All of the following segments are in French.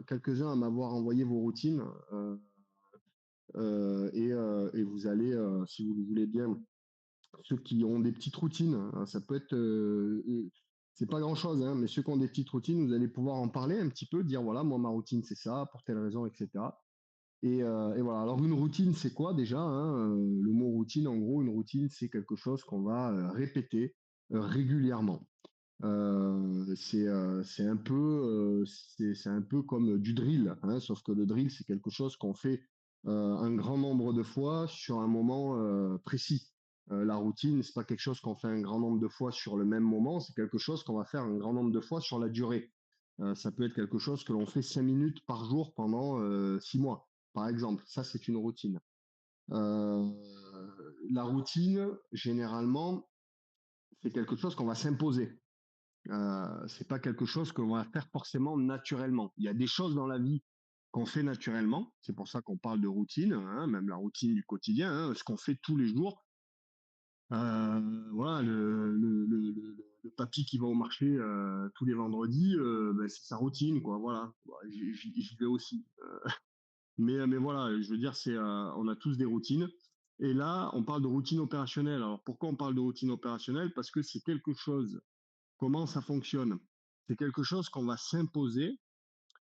quelques-uns à m'avoir envoyé vos routines et vous allez, si vous le voulez bien, ceux qui ont des petites routines, hein, ça peut être, c'est pas grand-chose, hein, mais ceux qui ont des petites routines, vous allez pouvoir en parler un petit peu, dire voilà, moi ma routine c'est ça, pour telle raison, etc. Et voilà. Alors une routine, c'est quoi déjà, hein? Le mot routine, en gros, une routine, c'est quelque chose qu'on va répéter régulièrement. C'est un peu, c'est un peu comme du drill, hein, sauf que le drill, c'est quelque chose qu'on fait un grand nombre de fois sur un moment précis. La routine, c'est pas quelque chose qu'on fait un grand nombre de fois sur le même moment, c'est quelque chose qu'on va faire un grand nombre de fois sur la durée. Ça peut être quelque chose que l'on fait 5 minutes par jour pendant 6 mois, par exemple. Ça, c'est une routine. Euh, la routine, généralement, c'est quelque chose qu'on va s'imposer. C'est pas quelque chose qu'on va faire forcément naturellement. Il y a des choses dans la vie qu'on fait naturellement. C'est pour ça qu'on parle de routine, hein, même la routine du quotidien, hein, ce qu'on fait tous les jours. Voilà, le papy qui va au marché tous les vendredis, ben, c'est sa routine, quoi. Voilà, bah, j'y vais aussi. Mais voilà, je veux dire, on a tous des routines. Et là, on parle de routine opérationnelle. Alors pourquoi on parle de routine opérationnelle? Parce que c'est quelque chose. Comment ça fonctionne? C'est quelque chose qu'on va s'imposer,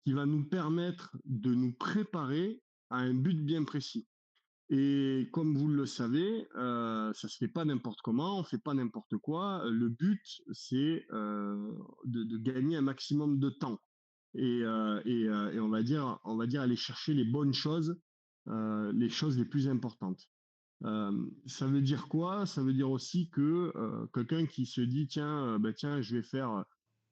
qui va nous permettre de nous préparer à un but bien précis. Et comme vous le savez, ça se fait pas n'importe comment, on fait pas n'importe quoi. Le but, c'est de gagner un maximum de temps et on va dire aller chercher les choses les plus importantes. Ça veut dire quoi? Ça veut dire aussi que quelqu'un qui se dit tiens, ben tiens, je vais faire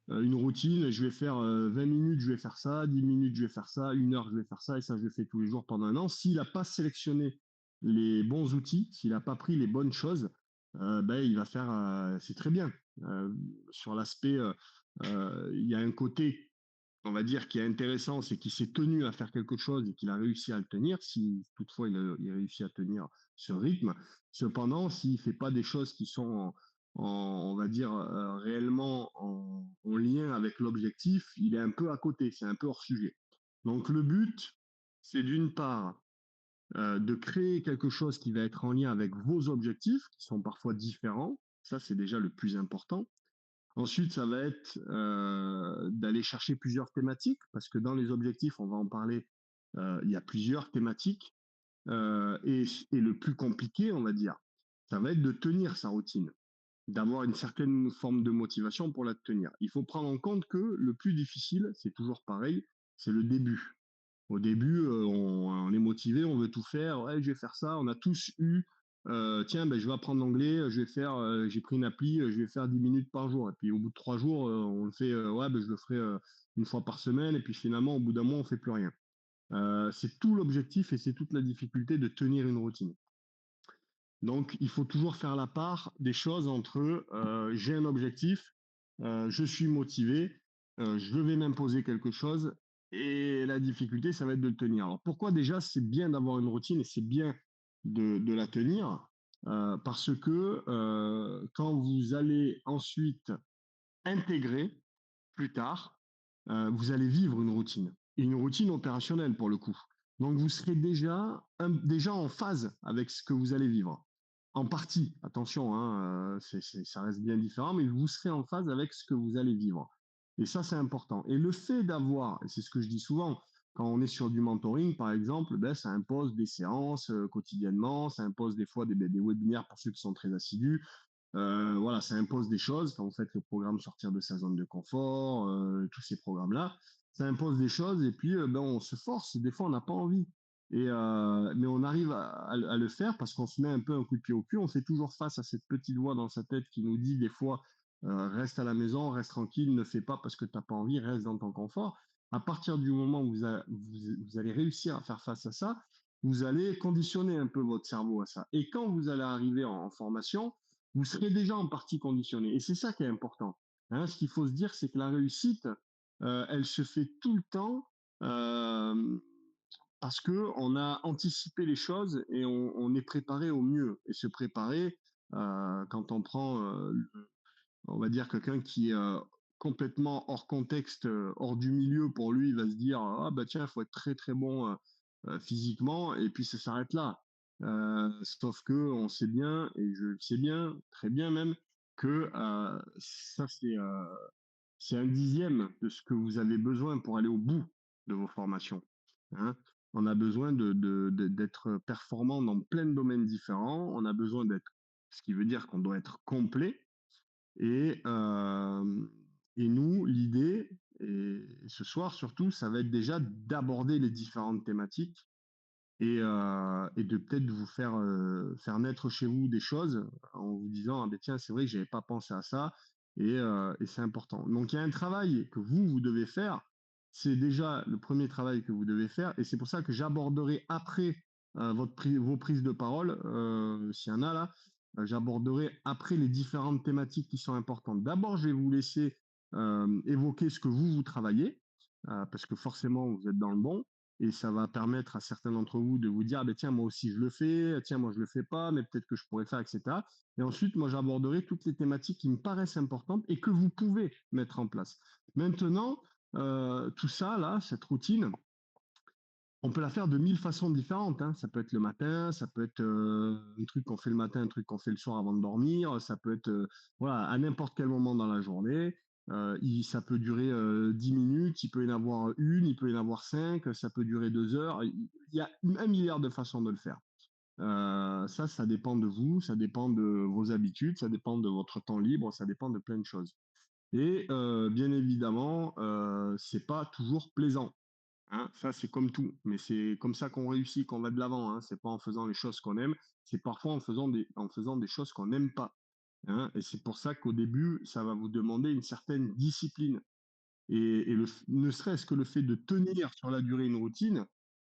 une routine, je vais faire 20 minutes, je vais faire ça, 10 minutes, je vais faire ça, 1 heure, je vais faire ça, et ça, je le fais tous les jours pendant un an. S'il n'a pas sélectionné les bons outils, s'il n'a pas pris les bonnes choses, ben, il va faire, c'est très bien. Euh, sur l'aspect, il y a un côté, on va dire, qui est intéressant, c'est qu'il s'est tenu à faire quelque chose et qu'il a réussi à le tenir, si toutefois il réussit à tenir ce rythme. Cependant, s'il ne fait pas des choses qui sont on va dire, réellement en lien avec l'objectif, il est un peu à côté, c'est un peu hors sujet. Donc le but, c'est d'une part de créer quelque chose qui va être en lien avec vos objectifs, qui sont parfois différents. Ça, c'est déjà le plus important. Ensuite, ça va être d'aller chercher plusieurs thématiques, parce que dans les objectifs, on va en parler, il y a plusieurs thématiques. Et le plus compliqué, on va dire, ça va être de tenir sa routine, d'avoir une certaine forme de motivation pour la tenir. Il faut prendre en compte que le plus difficile, c'est toujours pareil, c'est le début. Au début, on est motivé, on veut tout faire. Ouais, je vais faire ça. On a tous eu, tiens, ben, je vais apprendre l'anglais, je vais faire, j'ai pris une appli, je vais faire 10 minutes par jour. Et puis au bout de 3 jours, on le fait, ouais, ben, je le ferai une fois par semaine. Et puis finalement, au bout d'un mois, on fait plus rien. C'est tout l'objectif et c'est toute la difficulté de tenir une routine. Donc, il faut toujours faire la part des choses entre j'ai un objectif, je suis motivé, je vais m'imposer quelque chose et la difficulté, ça va être de le tenir. Alors, pourquoi déjà c'est bien d'avoir une routine et c'est bien de la tenir? Parce que quand vous allez ensuite intégrer plus tard, vous allez vivre une routine, et une routine opérationnelle pour le coup. Donc vous serez déjà en phase avec ce que vous allez vivre. En partie, attention, hein, ça reste bien différent, mais vous serez en phase avec ce que vous allez vivre. Et ça, c'est important. Et le fait d'avoir, et c'est ce que je dis souvent, quand on est sur du mentoring, par exemple, ben, ça impose des séances quotidiennement, ça impose des fois des webinaires pour ceux qui sont très assidus, voilà, ça impose des choses. Quand vous faites le programme sortir de sa zone de confort, tous ces programmes-là, ça impose des choses et puis ben, on se force. Des fois, on n'a pas envie. Mais on arrive à le faire parce qu'on se met un peu un coup de pied au cul. On fait toujours face à cette petite voix dans sa tête qui nous dit des fois reste à la maison, reste tranquille, ne fais pas parce que tu n'as pas envie, reste dans ton confort. À partir du moment où vous allez réussir à faire face à ça, vous allez conditionner un peu votre cerveau à ça. Et quand vous allez arriver en formation, vous serez déjà en partie conditionné. Et c'est ça qui est important. Hein. Ce qu'il faut se dire, c'est que la réussite, elle se fait tout le temps euh, parce que on a anticipé les choses et on est préparé au mieux. Et se préparer, quand on prend, on va dire quelqu'un qui complètement hors contexte, hors du milieu, pour lui, il va se dire: «Ah bah tiens, il faut être très, très bon, physiquement» et puis ça s'arrête là. Sauf qu'on sait bien et je le sais bien, très bien même, que, ça c'est un dixième de ce que vous avez besoin pour aller au bout de vos formations, hein. On a besoin d'être performant dans plein de domaines différents. On a besoin d'être, ce qui veut dire qu'on doit être complet. Et, et nous, l'idée, et ce soir surtout, ça va être déjà d'aborder les différentes thématiques et de peut-être vous faire, faire naître chez vous des choses en vous disant: «Ah beh, tiens, c'est vrai que j'avais pas pensé à ça» et c'est important. Donc il y a un travail que vous devez faire. C'est déjà le premier travail que vous devez faire et c'est pour ça que j'aborderai après, vos prises de parole, s'il y en a là, j'aborderai après les différentes thématiques qui sont importantes. D'abord, je vais vous laisser, évoquer ce que vous travaillez, parce que forcément vous êtes dans le bon et ça va permettre à certains d'entre vous de vous dire: ah ben tiens, moi aussi je le fais, tiens, moi je le fais pas, mais peut-être que je pourrais faire, etc. Et ensuite, moi j'aborderai toutes les thématiques qui me paraissent importantes et que vous pouvez mettre en place. Maintenant, tout ça, là, cette routine, on peut la faire de mille façons différentes, hein. Ça peut être le matin, ça peut être un truc qu'on fait le matin, un truc qu'on fait le soir avant de dormir, ça peut être voilà, à n'importe quel moment dans la journée. Ça peut durer 10 minutes, il peut y en avoir une, il peut y en avoir cinq, ça peut durer 2 heures. Il y a un milliard de façons de le faire. Ça dépend de vous, ça dépend de vos habitudes, ça dépend de votre temps libre, ça dépend de plein de choses. Et bien évidemment, c'est pas toujours plaisant. Hein, ça, c'est comme tout, mais c'est comme ça qu'on réussit, qu'on va de l'avant. Hein. C'est pas en faisant les choses qu'on aime, c'est parfois en faisant des choses qu'on n'aime pas. Hein. Et c'est pour ça qu'au début, ça va vous demander une certaine discipline. Et ne serait-ce que le fait de tenir sur la durée une routine,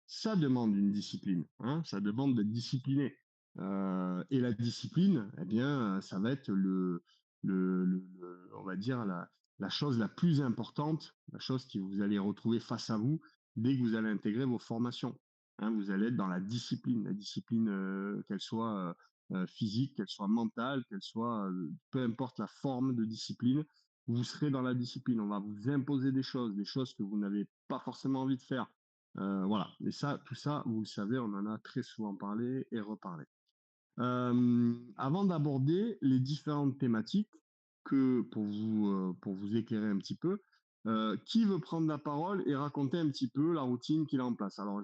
ça demande une discipline. Hein, ça demande d'être discipliné. Et la discipline, eh bien, ça va être on va dire la chose la plus importante, la chose que vous allez retrouver face à vous dès que vous allez intégrer vos formations. Hein, vous allez être dans la discipline qu'elle soit physique, qu'elle soit mentale, qu'elle soit, peu importe la forme de discipline, vous serez dans la discipline. On va vous imposer des choses que vous n'avez pas forcément envie de faire. Voilà. Et ça, tout ça, vous le savez, on en a très souvent parlé et reparlé. Avant d'aborder les différentes thématiques que pour vous éclairer un petit peu, qui veut prendre la parole et raconter un petit peu la routine qu'il a en place? Alors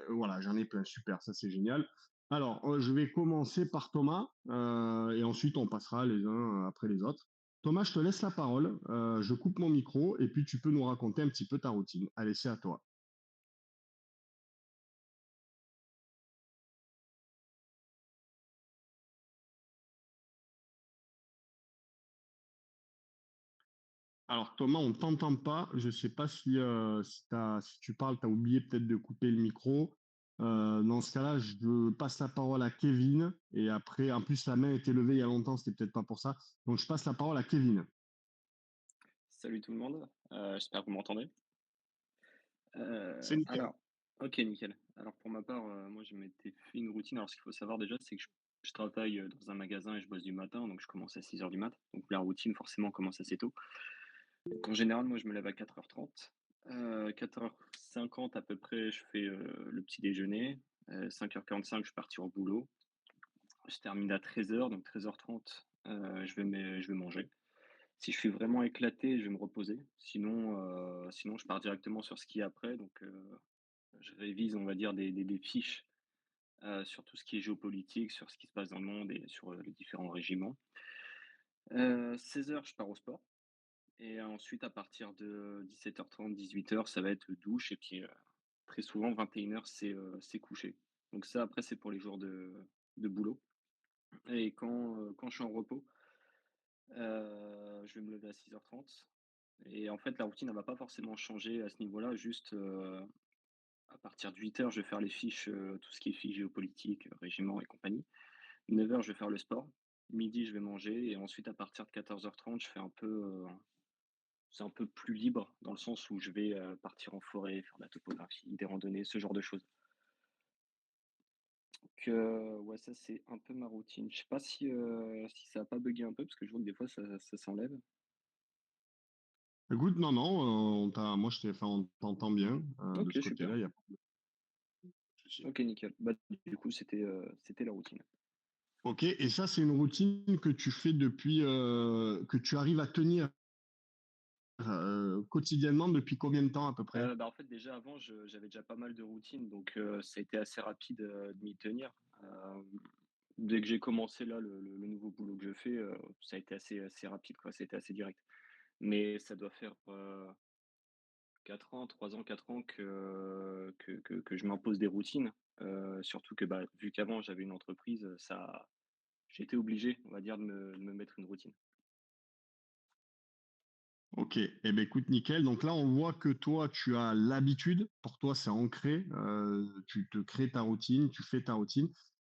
voilà, j'en ai plein. Super, ça c'est génial. Alors, je vais commencer par Thomas et ensuite on passera les uns après les autres. Thomas, je te laisse la parole. Je coupe mon micro et puis tu peux nous raconter un petit peu ta routine. Allez, c'est à toi. Alors Thomas, on t'entend pas. Je sais pas si tu parles, tu as oublié peut-être de couper le micro. Dans ce cas-là, je passe la parole à Kevin. Et après, en plus, la main était levée il y a longtemps, c'était peut-être pas pour ça. Donc je passe la parole à Kevin. Salut tout le monde, j'espère que vous m'entendez. C'est nickel. Alors OK, nickel. Alors pour ma part, moi je m'étais fait une routine. Alors ce qu'il faut savoir déjà, c'est que je travaille, dans un magasin et je bosse du matin, donc je commence à 6 heures du mat. Donc la routine forcément commence assez tôt. Donc en général, moi je me lève à 4h30. 4h50 à peu près, je fais, le petit déjeuner. 5h45, je pars au boulot. Je termine à 13h, donc 13h30, je vais manger. Si je suis vraiment éclaté, je vais me reposer. Sinon je pars directement sur ce qui est après. Donc, je révise, on va dire, des fiches, sur tout ce qui est géopolitique, sur ce qui se passe dans le monde et sur, les différents régiments. 16h, je pars au sport et ensuite à partir de 17h30-18h, ça va être douche et puis, très souvent 21h, c'est coucher. Donc ça, après, c'est pour les jours de boulot et quand je suis en repos, je vais me lever à 6h30 et en fait, la routine, elle va pas forcément changer à ce niveau-là, juste, à partir de 8h, je vais faire les fiches, tout ce qui est fiches géopolitiques, régiments et compagnie. 9h, je vais faire le sport. Midi, je vais manger et ensuite à partir de 14h30, je fais un peu, c'est un peu plus libre dans le sens où je vais, partir en forêt, faire de la topographie, des randonnées, ce genre de choses. Donc, ouais, ça, c'est un peu ma routine. Je sais pas si ça a pas buggé un peu parce que je vois que des fois ça s'enlève? Écoute, non, non, moi, enfin, on t'entend bien de ce OK, super. côté-là, il n'y a pas de souci. OK, nickel. Bah, du coup, c'était la routine. Ok, et ça, c'est une routine que tu fais que tu arrives à tenir quotidiennement depuis combien de temps à peu près? Bah, en fait, déjà avant, j'avais déjà pas mal de routines, donc ça a été assez rapide, de m'y tenir. Dès que j'ai commencé là, le nouveau boulot que je fais, ça a été assez rapide, quoi, ça a été assez direct. Mais ça doit faire, 4 ans, 3 ans, 4 ans que je m'impose des routines. Surtout que, bah, vu qu'avant j'avais une entreprise, ça j'étais obligé, on va dire, de me mettre une routine. Ok, eh ben écoute, nickel. Donc là, on voit que toi, tu as l'habitude. Pour toi, c'est ancré. Tu te crées ta routine, tu fais ta routine.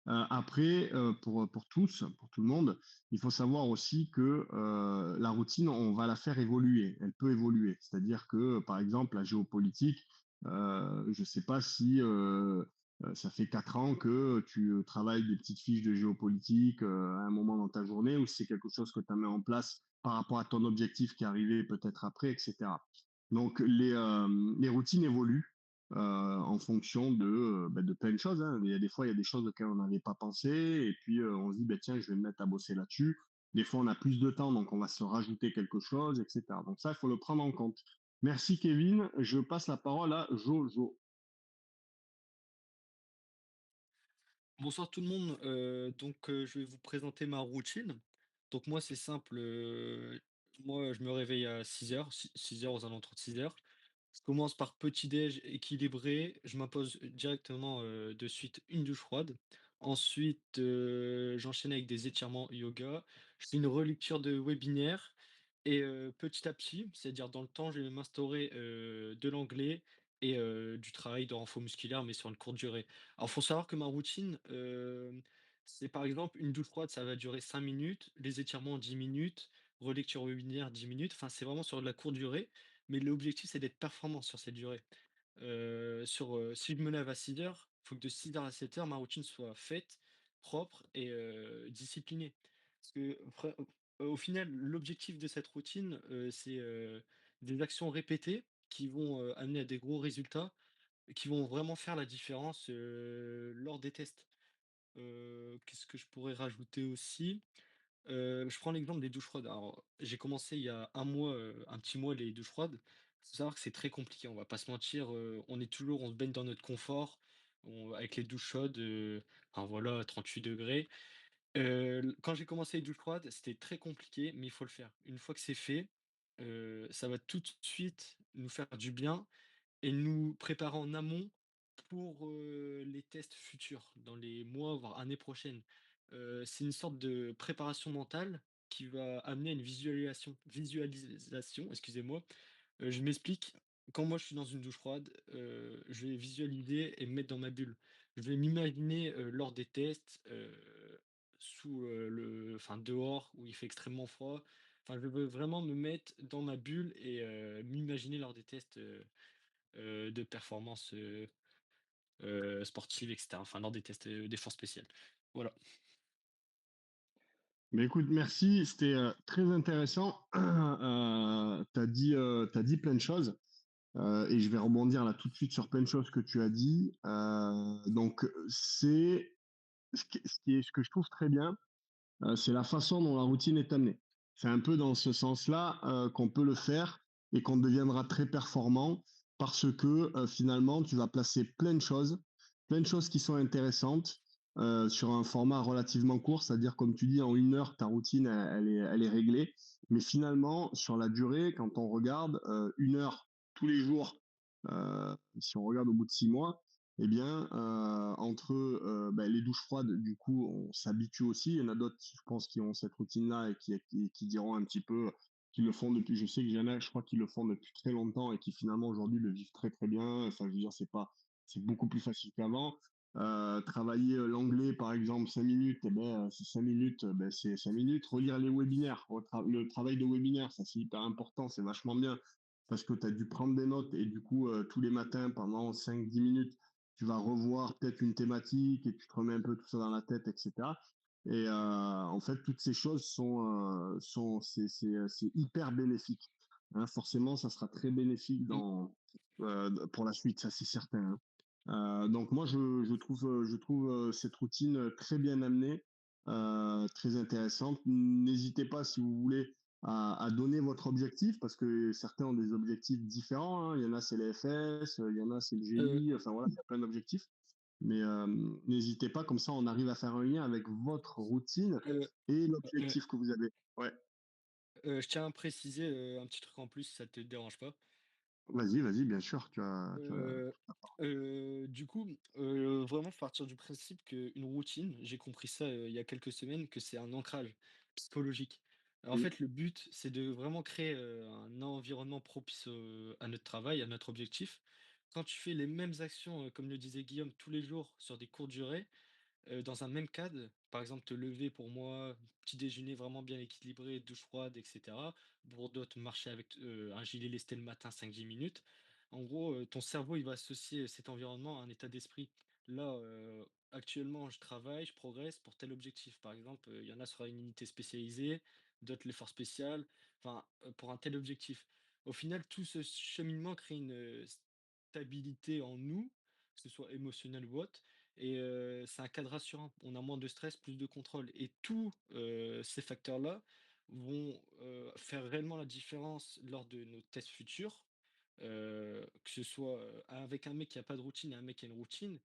Après, pour tous, pour tout le monde, il faut savoir aussi que la routine, on va la faire évoluer. Elle peut évoluer. C'est-à-dire que, par exemple, la géopolitique, je ne sais pas si ça fait 4 ans que tu travailles des petites fiches de géopolitique à un moment dans ta journée, ou si c'est quelque chose que tu as mis en place par rapport à ton objectif qui est arrivé peut-être après, etc. Donc les routines évoluent en fonction de plein de choses, hein. Il y a des fois, il y a des choses auxquelles on n'avait pas pensé, et puis on se dit, ben, tiens, je vais me mettre à bosser là-dessus. Des fois, on a plus de temps, donc on va se rajouter quelque chose, etc. Donc ça, il faut le prendre en compte. Merci Kevin. Je passe la parole à Jojo. Bonsoir tout le monde, je vais vous présenter ma routine. Donc moi c'est simple, moi je me réveille à 6 heures, 6 heures, aux alentours de 6 heures. Je commence par petit déj équilibré, je m'impose directement, de suite une douche froide. Ensuite, j'enchaîne avec des étirements yoga. Je fais une relecture de webinaire et petit à petit, c'est-à-dire dans le temps, je vais m'instaurer, de l'anglais et du travail de renfort musculaire, mais sur une courte durée. Alors, faut savoir que ma routine, c'est par exemple une douche froide, ça va durer 5 minutes, les étirements 10 minutes, relecture webinaire 10 minutes. Enfin, c'est vraiment sur de la courte durée, mais l'objectif, c'est d'être performant sur cette durée. Si je me lève à 6 heures, il faut que de 6 heures à 7 heures, ma routine soit faite, propre et disciplinée. Parce que au final, l'objectif de cette routine, c'est, des actions répétées qui vont, amener à des gros résultats, qui vont vraiment faire la différence, lors des tests. Qu'est-ce que je pourrais rajouter aussi? Je prends l'exemple des douches froides. Alors, j'ai commencé il y a un mois, un petit mois, les douches froides. Faut savoir que c'est très compliqué, on va pas se mentir, on se baigne dans notre confort, avec les douches chaudes, enfin voilà, 38 degrés. Quand j'ai commencé les douches froides, c'était très compliqué, mais il faut le faire. Une fois que c'est fait, ça va tout de suite nous faire du bien et nous préparer en amont pour, les tests futurs, dans les mois, voire années prochaines. C'est une sorte de préparation mentale qui va amener à une visualisation, excusez-moi. Je m'explique. Quand moi je suis dans une douche froide, je vais visualiser et me mettre dans ma bulle. Je vais m'imaginer, lors des tests, sous, dehors où il fait extrêmement froid. Enfin, je veux vraiment me mettre dans ma bulle et m'imaginer lors des tests, de performance, sportive et cetera. Enfin, lors des tests, d'efforts spéciales. Voilà. Mais écoute, merci, c'était très intéressant. T'as dit plein de choses. Et je vais rebondir là tout de suite sur plein de choses que tu as dit. Donc, c'est ce que je trouve très bien, c'est la façon dont la routine est amenée. C'est un peu dans ce sens-là qu'on peut le faire et qu'on deviendra très performant parce que finalement, tu vas placer plein de choses qui sont intéressantes sur un format relativement court, c'est-à-dire comme tu dis, en 1 heure, ta routine, elle est réglée. Mais finalement, sur la durée, quand on regarde 1 heure tous les jours, si on regarde au bout de 6 mois, eh bien, entre ben, les douches froides, du coup, on s'habitue aussi. Il y en a d'autres, je pense, qui ont cette routine-là et qui diront un petit peu, qui le font depuis, je sais que j'en ai, je crois qu'ils le font depuis très longtemps et qui finalement aujourd'hui le vivent très très bien. Enfin, je veux dire, c'est beaucoup plus facile qu'avant. Travailler l'anglais, par exemple, 5 minutes, eh ben, c'est 5 minutes, ben, c'est 5 minutes. Relire les webinaires, le travail de webinaire, ça c'est hyper important, c'est vachement bien parce que tu as dû prendre des notes et du coup, tous les matins, pendant 5 10 minutes, tu vas revoir peut-être une thématique et tu te remets un peu tout ça dans la tête, etc. Et en fait, toutes ces choses c'est hyper bénéfique. hein, forcément, ça sera très bénéfique Mmh, pour la suite, ça c'est certain, hein. Donc moi, je trouve cette routine très bien amenée, très intéressante. N'hésitez pas, si vous voulez, à donner votre objectif, parce que certains ont des objectifs différents, hein. Il y en a, c'est les FS, il y en a, c'est le heu GI, enfin voilà, il y a plein d'objectifs. Mais n'hésitez pas, comme ça, on arrive à faire un lien avec votre routine heu et heu l'objectif que vous avez. Ouais, je tiens à préciser, un petit truc en plus, si ça te dérange pas. vas-y, vas-y, bien sûr, Heu du coup, vraiment partir du principe qu'une routine, j'ai compris ça, il y a quelques semaines, que c'est un ancrage psychologique. En Mmh. fait, le but, c'est de vraiment créer, un environnement propice, à notre travail, à notre objectif. Quand tu fais les mêmes actions, comme le disait Guillaume, tous les jours sur des courtes durées, dans un même cadre, par exemple, te lever pour moi, petit déjeuner vraiment bien équilibré, douche froide et cetera. Pour d'autres, marcher avec, un gilet lesté le matin 5 10 minutes. En gros, ton cerveau, il va associer cet environnement à un état d'esprit. Là, actuellement, je travaille, je progresse pour tel objectif. Par exemple, il y en a sur une unité spécialisée, d'autres l'effort spécial, enfin, pour un tel objectif. Au final, tout ce cheminement crée une, stabilité en nous, que ce soit émotionnel ou autre, et c'est un cadre rassurant. On a moins de stress, plus de contrôle et tous, ces facteurs-là vont, faire réellement la différence lors de nos tests futurs, que ce soit, avec un mec qui a pas de routine et un mec qui a une routine,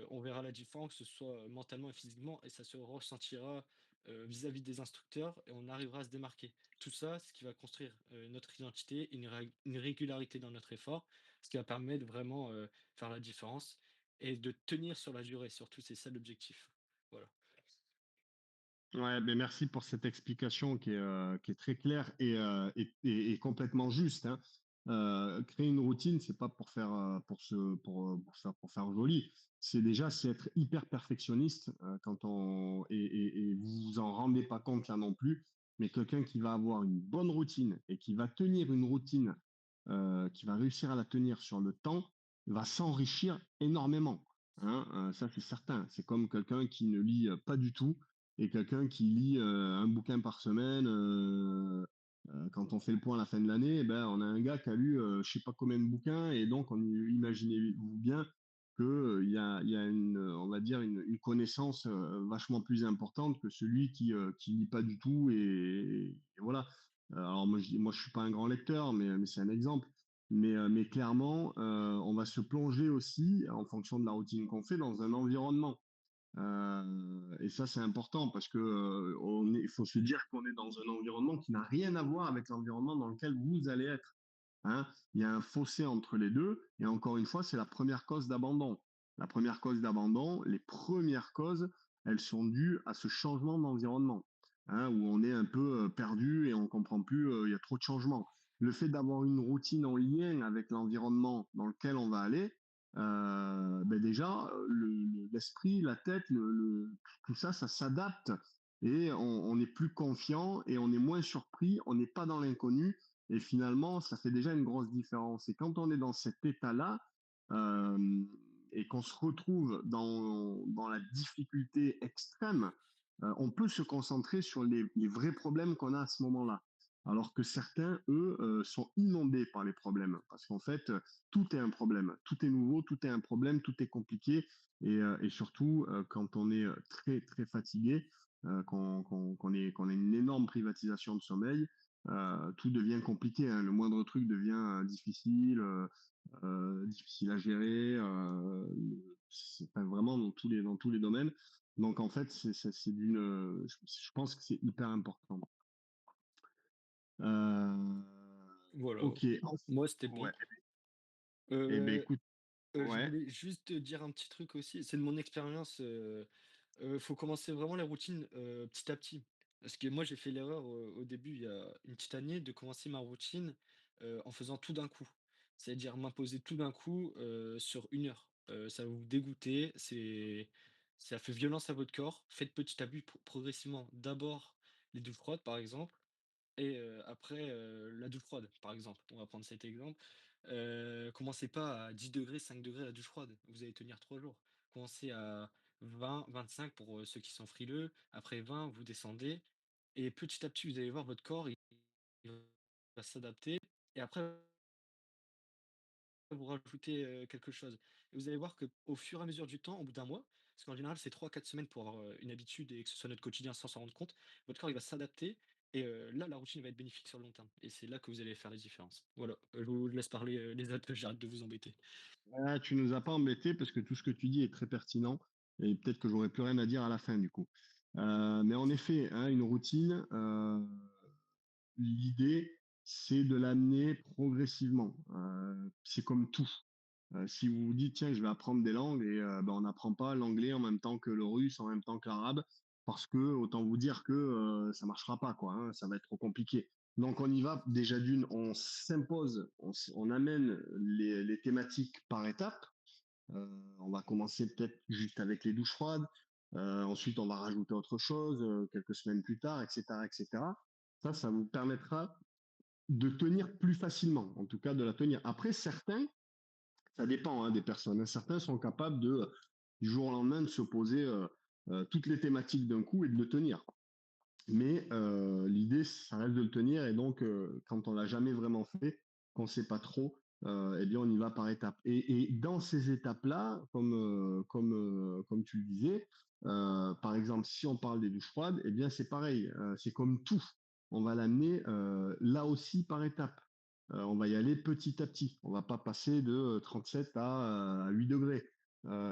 on verra la différence, que ce soit mentalement et physiquement et ça se ressentira, vis-à-vis des instructeurs et on arrivera à se démarquer. Tout ça, ce qui va construire, notre identité, une régularité dans notre effort, ce qui va permettre vraiment, faire la différence et de tenir sur la durée, surtout, c'est ça l'objectif. Voilà. Ouais, mais merci pour cette explication qui est très claire et complètement juste, hein. Créer une routine, c'est pas pour faire pour faire joli. C'est être hyper perfectionniste quand et vous vous en rendez pas compte là non plus. Mais quelqu'un qui va avoir une bonne routine et qui va tenir une routine, qui va réussir à la tenir sur le temps, va s'enrichir énormément, hein. Ça c'est certain. C'est comme quelqu'un qui ne lit pas du tout et quelqu'un qui lit un bouquin par semaine, quand on fait le point à la fin de l'année, eh ben, on a un gars qui a lu je sais pas combien de bouquins, et donc imaginez-vous bien il y a on va dire une connaissance vachement plus importante que celui qui lit pas du tout, et voilà. Alors moi je suis pas un grand lecteur, mais c'est un exemple. Mais clairement, on va se plonger aussi, en fonction de la routine qu'on fait, dans un environnement. Et ça, c'est important parce que il faut se dire qu'on est dans un environnement qui n'a rien à voir avec l'environnement dans lequel vous allez être, hein. Il y a un fossé entre les deux, et encore une fois, c'est la première cause d'abandon. La première cause d'abandon, les premières causes, elles sont dues à ce changement d'environnement, hein, où on est un peu perdu et on comprend plus, il y a trop de changements. Le fait d'avoir une routine en lien avec l'environnement dans lequel on va aller, ben déjà, l'esprit, la tête, tout ça, ça s'adapte, et on est plus confiant et on est moins surpris, on n'est pas dans l'inconnu, et finalement, ça fait déjà une grosse différence. Et quand on est dans cet état-là, euh, et qu'on se retrouve dans la difficulté extrême, on peut se concentrer sur les vrais problèmes qu'on a à ce moment-là. Alors que certains, eux, sont inondés par les problèmes. Parce qu'en fait, tout est un problème. Tout est nouveau, tout est un problème, tout est compliqué. Et surtout, quand on est très, très fatigué, qu'on ait une énorme privatisation de sommeil, tout devient compliqué, hein. Le moindre truc devient difficile à gérer. C'est pas vraiment dans tous les domaines. Donc en fait, je pense que c'est hyper important. Voilà. Ok. Moi, c'était bon. Ouais. Eh ben Heu écoute, je ouais. voulais juste te dire un petit truc aussi, c'est de mon expérience, faut commencer vraiment les routines, petit à petit. Parce que moi, j'ai fait l'erreur, au début, il y a une petite année, de commencer ma routine, en faisant tout d'un coup. C'est-à-dire m'imposer tout d'un coup, sur 1 heure. Ça va vous dégoûter, ça fait violence à votre corps. Faites petit à petit, progressivement. D'abord les douches froides, par exemple. Et après, la douche froide, par exemple, on va prendre cet exemple. Commencez pas à 10 degrés, 5 degrés la douche froide, vous allez tenir 3 jours. Commencez à 20 25 pour, ceux qui sont frileux, après 20 vous descendez et petit à petit, vous allez voir votre corps, il va va s'adapter et après vous rajoutez, quelque chose et vous allez voir qu'au fur et à mesure du temps, au bout d'un mois, parce qu'en général, c'est 3 4 semaines pour avoir, une habitude et que ce soit notre quotidien sans s'en rendre compte, votre corps, il va s'adapter et là, la routine va être bénéfique sur le long terme et c'est là que vous allez faire la différence. Voilà, je vous laisse parler, les autres, j'arrête de vous embêter. Ah, tu nous as pas embêtés parce que tout ce que tu dis est très pertinent et peut-être que j'aurais plus rien à dire à la fin du coup. Mais en effet, hein, une routine, l'idée, c'est de l'amener progressivement. C'est comme tout. Si vous vous dites, tiens, je vais apprendre des langues et ben, on n'apprend pas l'anglais en même temps que le russe, en même temps que l'arabe, parce que autant vous dire que ça marchera pas, quoi. Hein, ça va être trop compliqué. Donc on y va déjà d'une, on s'impose, on amène les thématiques par étapes. On va commencer peut-être juste avec les douches froides. Ensuite, on va rajouter autre chose quelques semaines plus tard, etc., etc. Ça vous permettra de tenir plus facilement, en tout cas de la tenir. Après, certains, ça dépend hein, des personnes. Hein. Certains sont capables de, du jour au lendemain, de se poser toutes les thématiques d'un coup et de le tenir. Mais l'idée, ça reste de le tenir. Et donc, quand on l'a jamais vraiment fait, qu'on ne sait pas trop, eh bien, on y va par étapes. Et dans ces étapes-là, comme tu le disais, par exemple, si on parle des douches froides, eh bien, c'est pareil. C'est comme tout. On va l'amener là aussi par étapes. On va y aller petit à petit. On va pas passer de 37 à 8 degrés.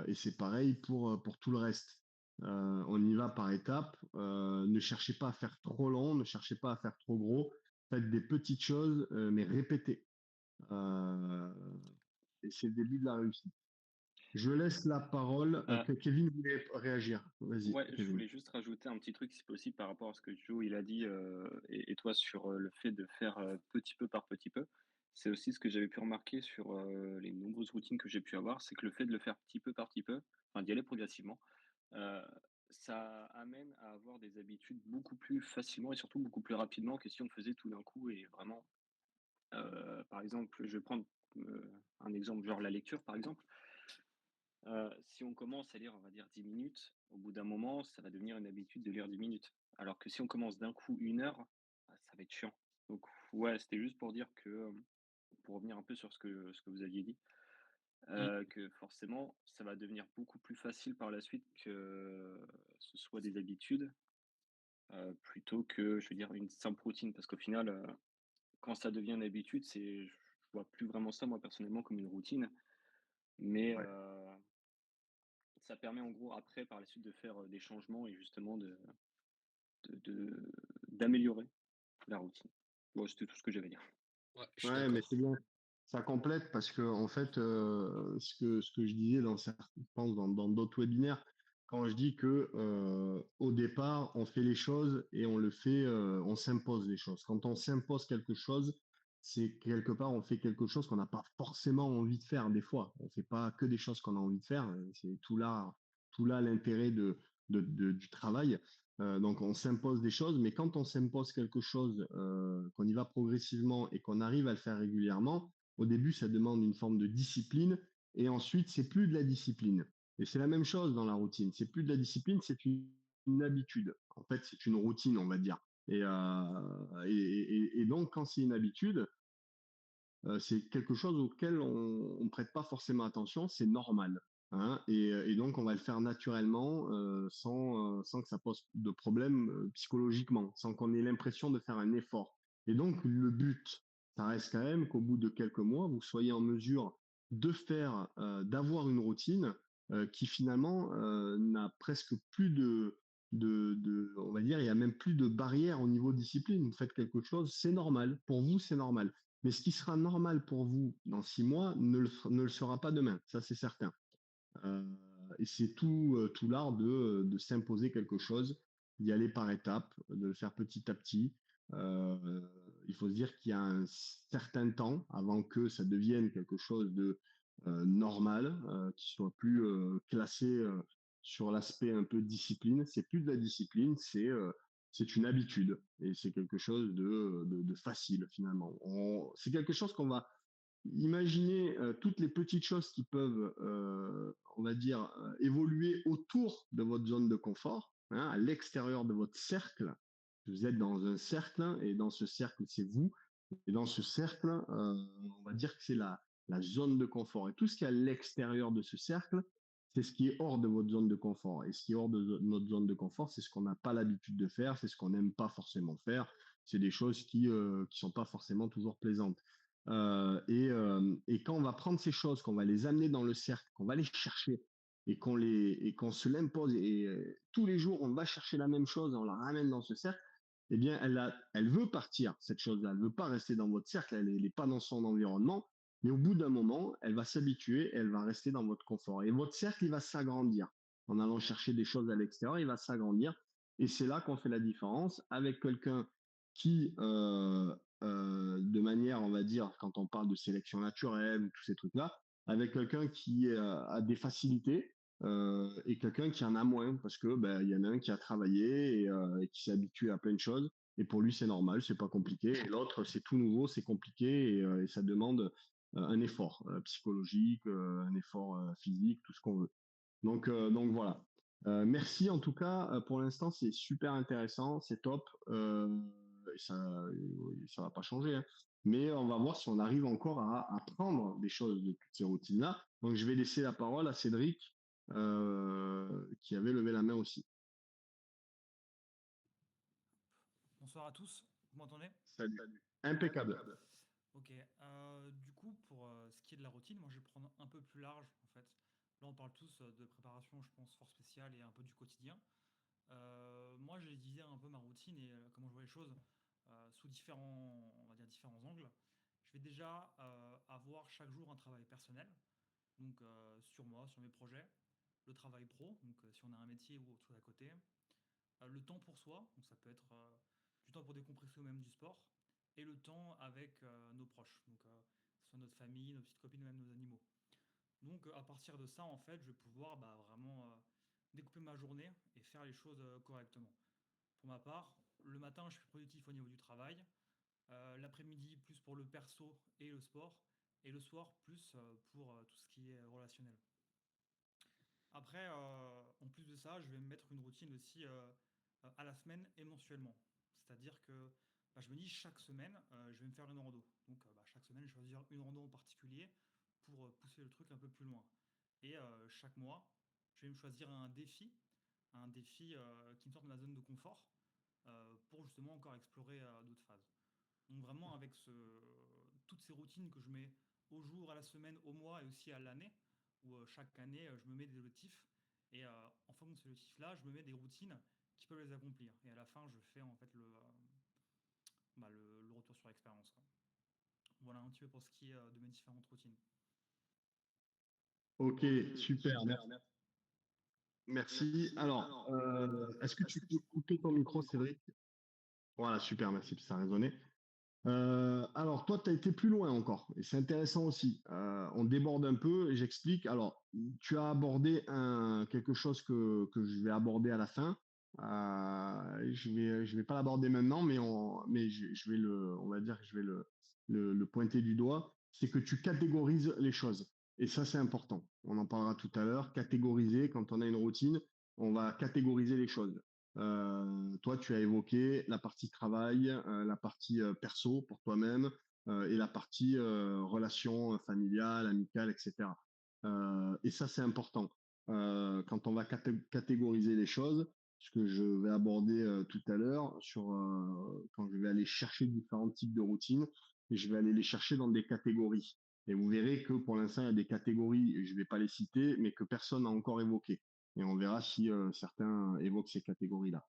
Et c'est pareil pour tout le reste. On y va par étapes. Ne cherchez pas à faire trop long, ne cherchez pas à faire trop gros. Faites des petites choses, mais répétez. Euh, et c'est le début de la réussite. Je laisse la parole. Euh, Kevin voulait réagir. Vas-y, ouais, je Kevin. voulais juste rajouter un petit truc, si possible, par rapport à ce que Joe il a dit et toi sur le fait de faire petit peu par petit peu. C'est aussi ce que j'avais pu remarquer sur les nombreuses routines que j'ai pu avoir, c'est que le fait de le faire petit peu par petit peu, enfin d'y aller progressivement, euh, ça amène à avoir des habitudes beaucoup plus facilement et surtout beaucoup plus rapidement que si on le faisait tout d'un coup et vraiment, par exemple, je vais prendre un exemple, genre la lecture par exemple. Si on commence à lire, on va dire 10 minutes, au bout d'un moment, ça va devenir une habitude de lire 10 minutes. Alors que si on commence d'un coup 1 heure, ça va être chiant. Donc ouais, c'était juste pour dire que, pour revenir un peu sur ce que vous aviez dit, Mmh. que forcément, ça va devenir beaucoup plus facile par la suite que ce soit des habitudes, plutôt que, je veux dire, une simple routine. Parce qu'au final, quand ça devient une habitude, je vois plus vraiment ça, moi, personnellement, comme une routine, mais Ouais. ça permet en gros après par la suite de faire, des changements et justement de d'améliorer la routine. Bon, c'était tout ce que j'avais à dire. Ouais, je suis Ouais, mais c'est d'accord. bien. Ça complète parce que en fait, ce que je disais dans certains, je pense dans d'autres webinaires, quand je dis que au départ, on fait les choses et on le fait, on s'impose les choses. Quand on s'impose quelque chose, c'est quelque part on fait quelque chose qu'on n'a pas forcément envie de faire. Des fois, on fait pas que des choses qu'on a envie de faire. C'est tout là l'intérêt du travail. Donc on s'impose des choses, mais quand on s'impose quelque chose, qu'on y va progressivement et qu'on arrive à le faire régulièrement, au début ça demande une forme de discipline et ensuite c'est plus de la discipline. Et c'est la même chose dans la routine. C'est plus de la discipline, c'est une habitude. En fait, c'est une routine, on va dire. Et donc quand c'est une habitude, c'est quelque chose auquel on ne prête pas forcément attention, c'est normal. Hein, et donc, on va le faire naturellement sans que ça pose de problème psychologiquement, sans qu'on ait l'impression de faire un effort. Et donc, le but, ça reste quand même qu'au bout de quelques mois, vous soyez en mesure de faire, d'avoir une routine qui finalement n'a presque plus on va dire, il y a même plus de barrière au niveau discipline. Vous faites quelque chose, c'est normal. Pour vous, c'est normal. Mais ce qui sera normal pour vous dans 6 mois ne le sera pas demain, ça c'est certain. Euh, et c'est tout l'art de s'imposer quelque chose, d'y aller par étapes, de le faire petit à petit. Euh, il faut se dire qu'il y a un certain temps avant que ça devienne quelque chose de normal, qui soit plus classé sur l'aspect un peu discipline. C'est plus de la discipline, c'est une habitude et c'est quelque chose de facile finalement. C'est quelque chose qu'on va imaginer toutes les petites choses qui peuvent, on va dire, évoluer autour de votre zone de confort, hein, à l'extérieur de votre cercle. Vous êtes dans un cercle et dans ce cercle, c'est vous. Et dans ce cercle, on va dire que c'est la zone de confort. Et tout ce qui est à l'extérieur de ce cercle, c'est ce qui est hors de votre zone de confort. Et ce qui est hors de notre zone de confort, c'est ce qu'on n'a pas l'habitude de faire, c'est ce qu'on n'aime pas forcément faire. C'est des choses qui sont pas forcément toujours plaisantes. Et quand on va prendre ces choses, qu'on va les amener dans le cercle, qu'on va les chercher et qu'on se l'impose et tous les jours on va chercher la même chose, on la ramène dans ce cercle, eh bien elle veut partir cette chose-là, elle veut pas rester dans votre cercle, elle n'est pas dans son environnement, mais au bout d'un moment, elle va s'habituer, et elle va rester dans votre confort et votre cercle il va s'agrandir en allant chercher des choses à l'extérieur, il va s'agrandir et c'est là qu'on fait la différence avec quelqu'un qui de manière, on va dire, quand on parle de sélection naturelle ou tous ces trucs-là, avec quelqu'un qui a des facilités et quelqu'un qui en a moins parce que ben il y en a un qui a travaillé et qui s'est habitué à plein de choses et pour lui c'est normal, c'est pas compliqué et l'autre c'est tout nouveau, c'est compliqué et ça demande un effort psychologique, un effort physique, tout ce qu'on veut. Donc voilà. Merci en tout cas pour l'instant, c'est super intéressant, c'est top. Ça va pas changer, hein. Mais on va voir si on arrive encore à apprendre des choses de toutes ces routines-là. Donc je vais laisser la parole à Cédric qui avait levé la main aussi. Bonsoir à tous, vous m'entendez? Salut. Impeccable. Ok, du coup, pour ce qui est de la routine, moi je vais prendre un peu plus large en fait. Là, on parle tous de préparation, je pense, fort spéciale et un peu du quotidien. Moi, j'ai divisé un peu ma routine et comment je vois les choses sous différents, on va dire, différents angles. Je vais déjà avoir chaque jour un travail personnel, donc sur moi, sur mes projets, le travail pro, donc si on a un métier ou autre chose à côté, le temps pour soi, donc ça peut être du temps pour décompresser ou même du sport, et le temps avec nos proches, donc que ce soit notre famille, nos petites copines ou même nos animaux. Donc à partir de ça, en fait, je vais pouvoir vraiment découper ma journée et faire les choses correctement. Pour ma part, le matin, je suis productif au niveau du travail, l'après-midi plus pour le perso et le sport, et le soir plus pour tout ce qui est relationnel. Après, en plus de ça, je vais me mettre une routine aussi à la semaine et mensuellement. C'est-à-dire que je me dis chaque semaine, je vais me faire une rando. Donc chaque semaine, je vais choisir une rando en particulier pour pousser le truc un peu plus loin. Et chaque mois, je vais me choisir un défi qui me sort de ma zone de confort pour justement encore explorer d'autres phases. Donc vraiment avec toutes ces routines que je mets au jour, à la semaine, au mois et aussi à l'année, où chaque année je me mets des objectifs et en fonction de ces objectifs-là, je me mets des routines qui peuvent les accomplir. Et à la fin, je fais en fait le retour sur l'expérience, quoi. Voilà un petit peu pour ce qui est de mes différentes routines. Ok, super, merci. Alors, est-ce que tu peux couper ton micro, Cédric? Voilà, super, merci, ça a résonné. Alors, toi, tu as été plus loin encore, et c'est intéressant aussi. On déborde un peu et j'explique. Alors, tu as abordé quelque chose que je vais aborder à la fin. Je vais pas l'aborder maintenant, mais je vais on va dire que je vais le pointer du doigt. C'est que tu catégorises les choses. Et ça, c'est important. On en parlera tout à l'heure. Catégoriser, quand on a une routine, on va catégoriser les choses. Toi, tu as évoqué la partie travail, la partie perso pour toi-même et la partie relation familiale, amicale, etc. Et ça, c'est important. Quand on va catégoriser les choses, ce que je vais aborder tout à l'heure, quand je vais aller chercher différents types de routines, et je vais aller les chercher dans des catégories. Et vous verrez que pour l'instant, il y a des catégories, je ne vais pas les citer, mais que personne n'a encore évoquées. Et on verra si certains évoquent ces catégories-là.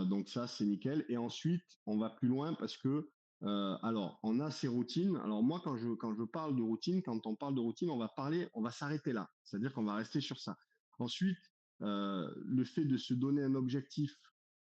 Donc ça, c'est nickel. Et ensuite, on va plus loin parce que, alors, on a ces routines. Alors moi, quand je parle de routine, quand on parle de routine, on va s'arrêter là. C'est-à-dire qu'on va rester sur ça. Ensuite, le fait de se donner un objectif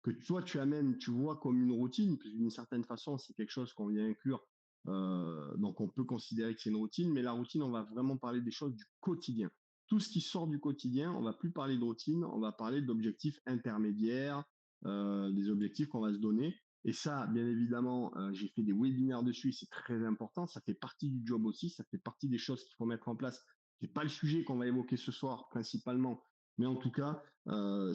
que toi, tu amènes, tu vois comme une routine, puis d'une certaine façon, c'est quelque chose qu'on vient inclure. Donc on peut considérer que c'est une routine, mais la routine, on va vraiment parler des choses du quotidien. Tout ce qui sort du quotidien, on va plus parler de routine, on va parler d'objectifs intermédiaires, des objectifs qu'on va se donner. Et ça, bien évidemment, j'ai fait des webinaires dessus, c'est très important, ça fait partie du job aussi, ça fait partie des choses qu'il faut mettre en place. C'est pas le sujet qu'on va évoquer ce soir principalement, mais en tout cas,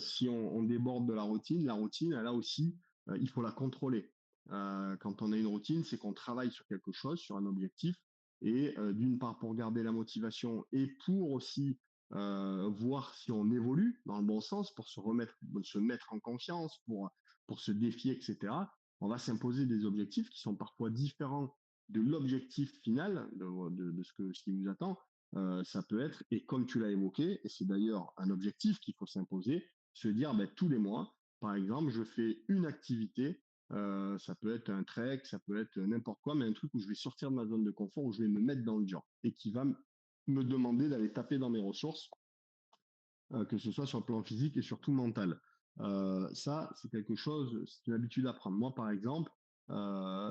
si on déborde de la routine, elle a aussi, il faut la contrôler. quand on a une routine, c'est qu'on travaille sur quelque chose, sur un objectif, et d'une part pour garder la motivation et pour aussi voir si on évolue dans le bon sens, pour se mettre en confiance, pour se défier, etc. On va s'imposer des objectifs qui sont parfois différents de l'objectif final, ce qui vous attend. Ça peut être, et comme tu l'as évoqué, et c'est d'ailleurs un objectif qu'il faut s'imposer, se dire ben, tous les mois, par exemple, je fais une activité, ça peut être un trek, ça peut être n'importe quoi, mais un truc où je vais sortir de ma zone de confort, où je vais me mettre dans le dur, et qui va me demander d'aller taper dans mes ressources, que ce soit sur le plan physique et surtout mental. Ça, c'est quelque chose, c'est une habitude à prendre. Moi, par exemple,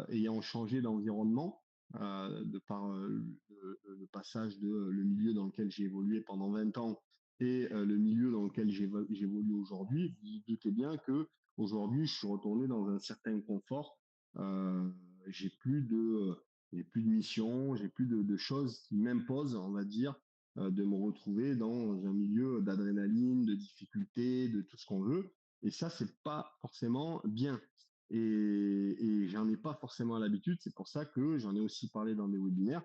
ayant changé d'environnement, de par le passage de le milieu dans lequel j'ai évolué pendant 20 ans et le milieu dans lequel j'évolue aujourd'hui, vous vous doutez bien que aujourd'hui, je suis retourné dans un certain confort. Euh, j'ai plus de, j'ai plus de mission, j'ai plus de choses qui m'imposent, on va dire, de me retrouver dans un milieu d'adrénaline, de difficultés, de tout ce qu'on veut. Et ça, c'est pas forcément bien. Et j'en ai pas forcément l'habitude. C'est pour ça que j'en ai aussi parlé dans des webinaires.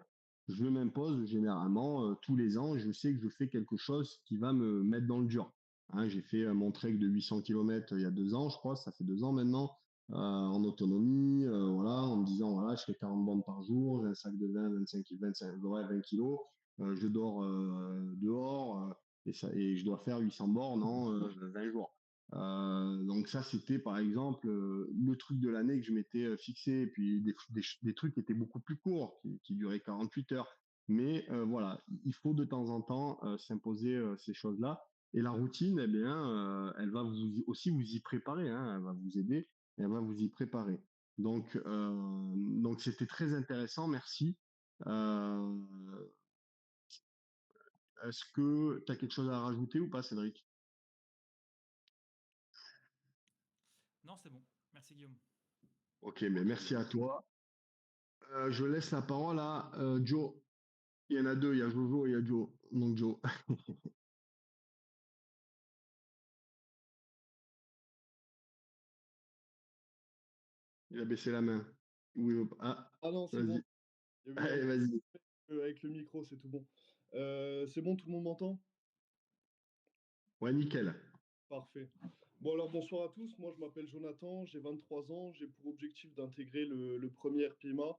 Je m'impose généralement tous les ans. Je sais que je fais quelque chose qui va me mettre dans le dur. Hein, j'ai fait mon trek de 800 km il y a 2 ans, je crois. Ça fait 2 ans maintenant. En autonomie, voilà, en me disant, voilà, je fais 40 bandes par jour, j'ai un sac de 20, 25, 25, ouais, 20 kilos, je dors dehors et je dois faire 800 bornes en 20 jours. Donc ça, c'était par exemple le truc de l'année que je m'étais fixé, et puis des trucs qui étaient beaucoup plus courts, qui duraient 48 heures. Mais voilà, il faut de temps en temps s'imposer ces choses-là. Et la routine, eh bien, elle va aussi vous y préparer, hein, elle va vous aider, et elle va vous y préparer. Donc c'était très intéressant, merci. Euh, Est-ce que tu as quelque chose à rajouter ou pas, Cédric? Non, c'est bon. Merci Guillaume. Ok, mais merci à toi. Je laisse la parole à Joe. Il y en a deux, il y a Jojo et il y a Joe. Donc Joe, il a baissé la main. Oui, ah, Ah non, c'est bon. vas-y. Il y a eu un Allez, petit vas-y. avec le micro, c'est tout bon. C'est bon, tout le monde m'entend? Ouais, nickel. Parfait. Bon, alors bonsoir à tous. Moi, je m'appelle Jonathan, j'ai 23 ans. J'ai pour objectif d'intégrer le premier RPMA.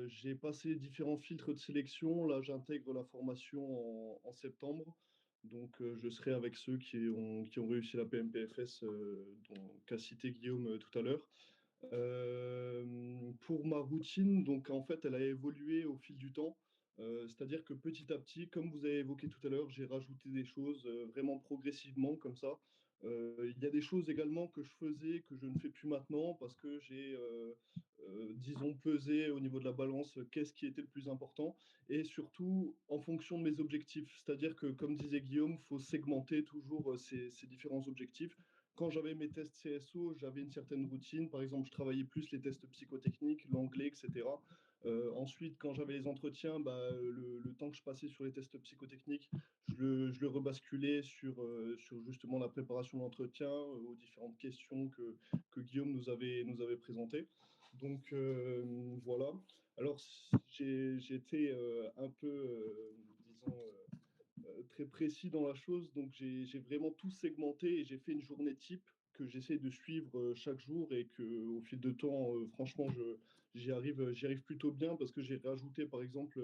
J'ai passé différents filtres de sélection. Là, j'intègre la formation en septembre. Donc, je serai avec ceux qui ont réussi la PMPFS, qu'a cité Guillaume tout à l'heure. Pour ma routine, donc en fait, elle a évolué au fil du temps. C'est-à-dire que petit à petit, comme vous avez évoqué tout à l'heure, j'ai rajouté des choses vraiment progressivement comme ça. Il y a des choses également que je faisais que je ne fais plus maintenant parce que j'ai, disons, pesé au niveau de la balance qu'est-ce qui était le plus important et surtout en fonction de mes objectifs. C'est-à-dire que, comme disait Guillaume, il faut segmenter toujours ces différents objectifs. Quand j'avais mes tests CSO, j'avais une certaine routine. Par exemple, je travaillais plus les tests psychotechniques, l'anglais, etc. Ensuite, quand j'avais les entretiens, bah, le temps que je passais sur les tests psychotechniques, je le rebasculais sur justement la préparation d'entretien, aux différentes questions que Guillaume nous avait présentées. Donc voilà. Alors j'ai été un peu, disons, très précis dans la chose. Donc, j'ai vraiment tout segmenté et j'ai fait une journée type que j'essaie de suivre chaque jour et que au fil de temps, franchement, j'y arrive plutôt bien parce que j'ai rajouté, par exemple,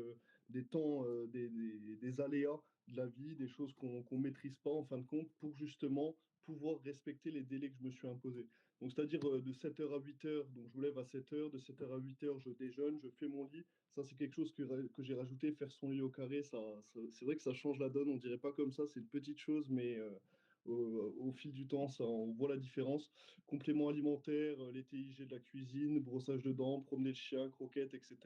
des temps, des aléas de la vie, des choses qu'on maîtrise pas en fin de compte pour justement pouvoir respecter les délais que je me suis imposés. Donc, c'est-à-dire de 7h à 8h, donc je me lève à 7h, de 7h à 8h, je déjeune, je fais mon lit. Ça, c'est quelque chose que j'ai rajouté, faire son lit au carré. C'est vrai que ça change la donne. On dirait pas comme ça, c'est une petite chose, mais au fil du temps, on voit la différence. Compléments alimentaires, les TIG de la cuisine, brossage de dents, promener le chien, croquettes, etc.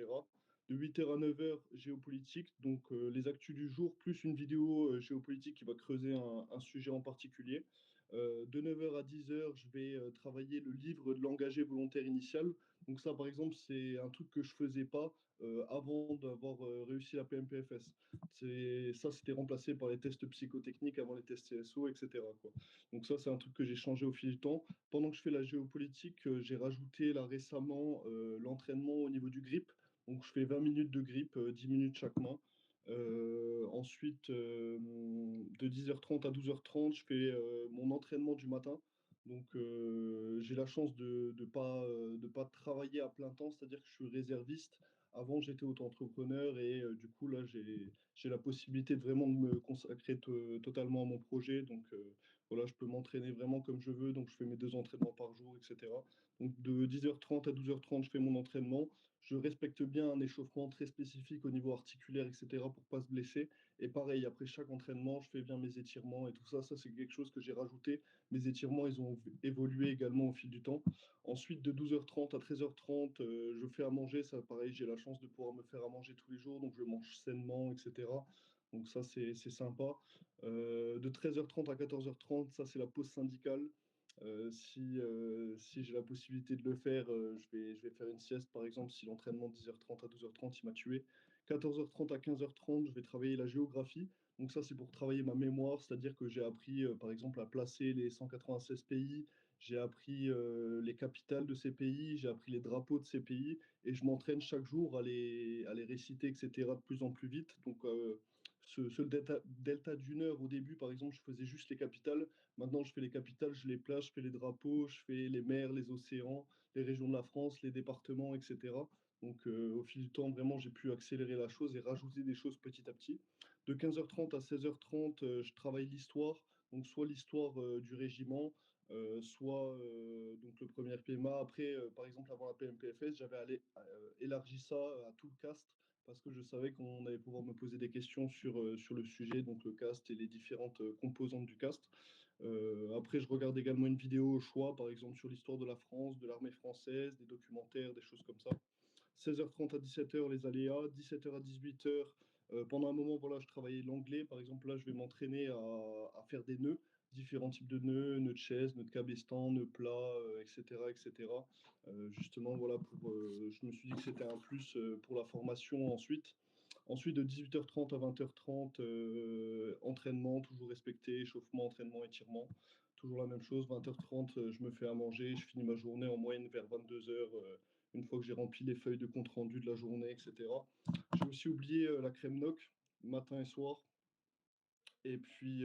De 8h à 9h, géopolitique, donc les actus du jour, plus une vidéo géopolitique qui va creuser un sujet en particulier. De 9h à 10h, je vais travailler le livre de l'engagé volontaire initial. Donc ça, par exemple, c'est un truc que je faisais pas avant d'avoir réussi la PMPFS. Ça, c'était remplacé par les tests psychotechniques avant les tests CSO, etc., quoi. Donc ça, c'est un truc que j'ai changé au fil du temps. Pendant que je fais la géopolitique, j'ai rajouté là récemment l'entraînement au niveau du grip. Donc je fais 20 minutes de grip, 10 minutes chaque main. Ensuite, de 10h30 à 12h30, je fais mon entraînement du matin. Donc, j'ai la chance de pas travailler à plein temps, c'est-à-dire que je suis réserviste. Avant, j'étais auto-entrepreneur et du coup, là, j'ai la possibilité de vraiment de me consacrer totalement à mon projet. Donc, voilà, je peux m'entraîner vraiment comme je veux. Donc, je fais mes 2 entraînements par jour, etc. Donc, de 10h30 à 12h30, je fais mon entraînement. Je respecte bien un échauffement très spécifique au niveau articulaire, etc., pour pas se blesser. Et pareil, après chaque entraînement, je fais bien mes étirements et tout ça. Ça, c'est quelque chose que j'ai rajouté. Mes étirements, ils ont évolué également au fil du temps. Ensuite, de 12h30 à 13h30, je fais à manger. Ça, pareil, j'ai la chance de pouvoir me faire à manger tous les jours. Donc, je mange sainement, etc. Donc, ça, c'est sympa. De 13h30 à 14h30, ça, c'est la pause syndicale. Si j'ai la possibilité de le faire, je vais faire une sieste, par exemple, si l'entraînement de 10h30 à 12h30, il m'a tué. 14h30 à 15h30, je vais travailler la géographie. Donc ça, c'est pour travailler ma mémoire, c'est-à-dire que j'ai appris, par exemple, à placer les 196 pays, j'ai appris les capitales de ces pays, j'ai appris les drapeaux de ces pays, et je m'entraîne chaque jour à les réciter, etc., de plus en plus vite. Donc ce delta d'une heure, au début, par exemple, je faisais juste les capitales. Maintenant, je fais les capitales, je les place, je fais les drapeaux, je fais les mers, les océans, les régions de la France, les départements, etc. Donc, au fil du temps, vraiment, j'ai pu accélérer la chose et rajouter des choses petit à petit. De 15h30 à 16h30, je travaille l'histoire, donc soit l'histoire du régiment, soit donc le premier PMA. Après, par exemple, avant la PMPFS, élargi ça à tout le cast parce que je savais qu'on allait pouvoir me poser des questions sur le sujet, donc le cast et les différentes composantes du cast. Après, je regarde également une vidéo au choix, par exemple sur l'histoire de la France, de l'armée française, des documentaires, des choses comme ça. 16h30 à 17h, les aléas. 17h à 18h, pendant un moment, voilà, je travaillais l'anglais. Par exemple, là, je vais m'entraîner à faire des nœuds, différents types de nœuds, nœuds de chaise, nœuds de cabestan, nœuds plats, etc., etc. Justement, voilà, je me suis dit que c'était un plus pour la formation ensuite. Ensuite, de 18h30 à 20h30, entraînement, toujours respecté, échauffement, entraînement, étirement. Toujours la même chose, 20h30, je me fais à manger, je finis ma journée en moyenne vers 22h, une fois que j'ai rempli les feuilles de compte-rendu de la journée, etc. J'ai aussi oublié la crème NOC, matin et soir. Et puis,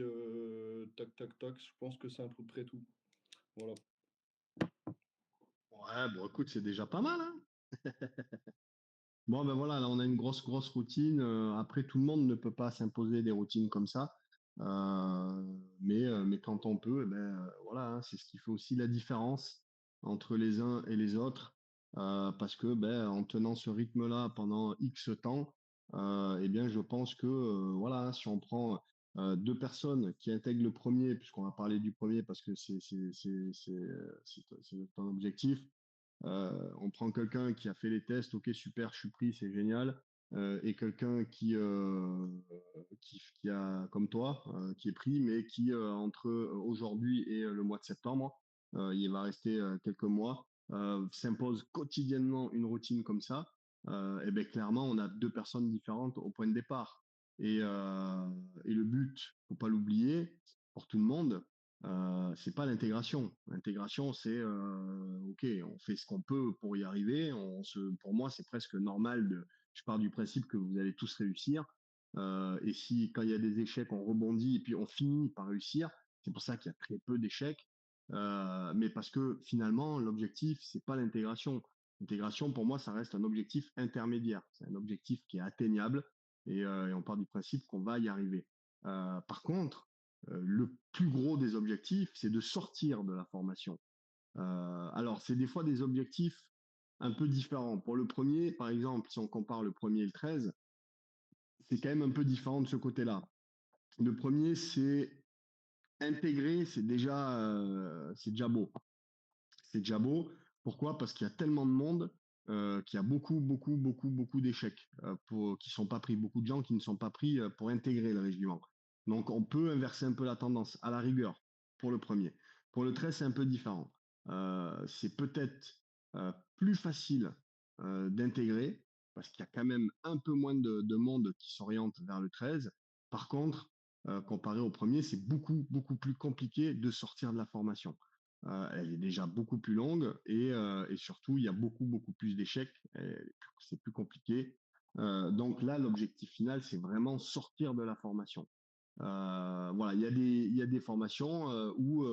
tac, tac, tac, je pense que c'est à peu près tout. Voilà. Ouais, bon, écoute, c'est déjà pas mal, hein. Bon, ben voilà, là, on a une grosse routine. Après, tout le monde ne peut pas s'imposer des routines comme ça. Mais quand on peut, eh ben, voilà, hein, c'est ce qui fait aussi la différence entre les uns et les autres. Parce que ben, en tenant ce rythme-là pendant X temps, eh bien, je pense que voilà, hein, si on prend 2 personnes qui intègrent le premier, puisqu'on va parler du premier parce que c'est ton objectif, on prend quelqu'un qui a fait les tests, ok, super, je suis pris, c'est génial, et quelqu'un qui a, comme toi, qui est pris, mais qui, entre aujourd'hui et le mois de septembre, il va rester quelques mois, s'impose quotidiennement une routine comme ça, et bien clairement, on a 2 personnes différentes au point de départ. Et le but, faut pas l'oublier, pour tout le monde, c'est pas l'intégration. L'intégration, c'est ok, on fait ce qu'on peut pour y arriver. Pour moi, c'est presque normal je pars du principe que vous allez tous réussir. Et si quand il y a des échecs, on rebondit et puis on finit par réussir. C'est pour ça qu'il y a très peu d'échecs. Mais parce que finalement, l'objectif, c'est pas l'intégration. L'intégration, pour moi, ça reste un objectif intermédiaire. C'est un objectif qui est atteignable et on part du principe qu'on va y arriver. Par contre, le plus gros des objectifs, c'est de sortir de la formation. Alors, c'est des fois des objectifs un peu différents. Pour le premier, par exemple, si on compare le premier et le 13, c'est quand même un peu différent de ce côté-là. Le premier, c'est intégrer, c'est déjà beau. C'est déjà beau. Pourquoi? Parce qu'il y a tellement de monde qu'il y a beaucoup d'échecs qui sont pas pris, beaucoup de gens qui ne sont pas pris pour intégrer le régiment. Donc, on peut inverser un peu la tendance à la rigueur pour le premier. Pour le 13, c'est un peu différent. C'est peut-être plus facile d'intégrer, parce qu'il y a quand même un peu moins de monde qui s'oriente vers le 13. Par contre, comparé au premier, c'est beaucoup plus compliqué de sortir de la formation. Elle est déjà beaucoup plus longue et surtout, il y a beaucoup plus d'échecs. C'est plus compliqué. Donc là, l'objectif final, c'est vraiment sortir de la formation. Voilà, il y a des formations où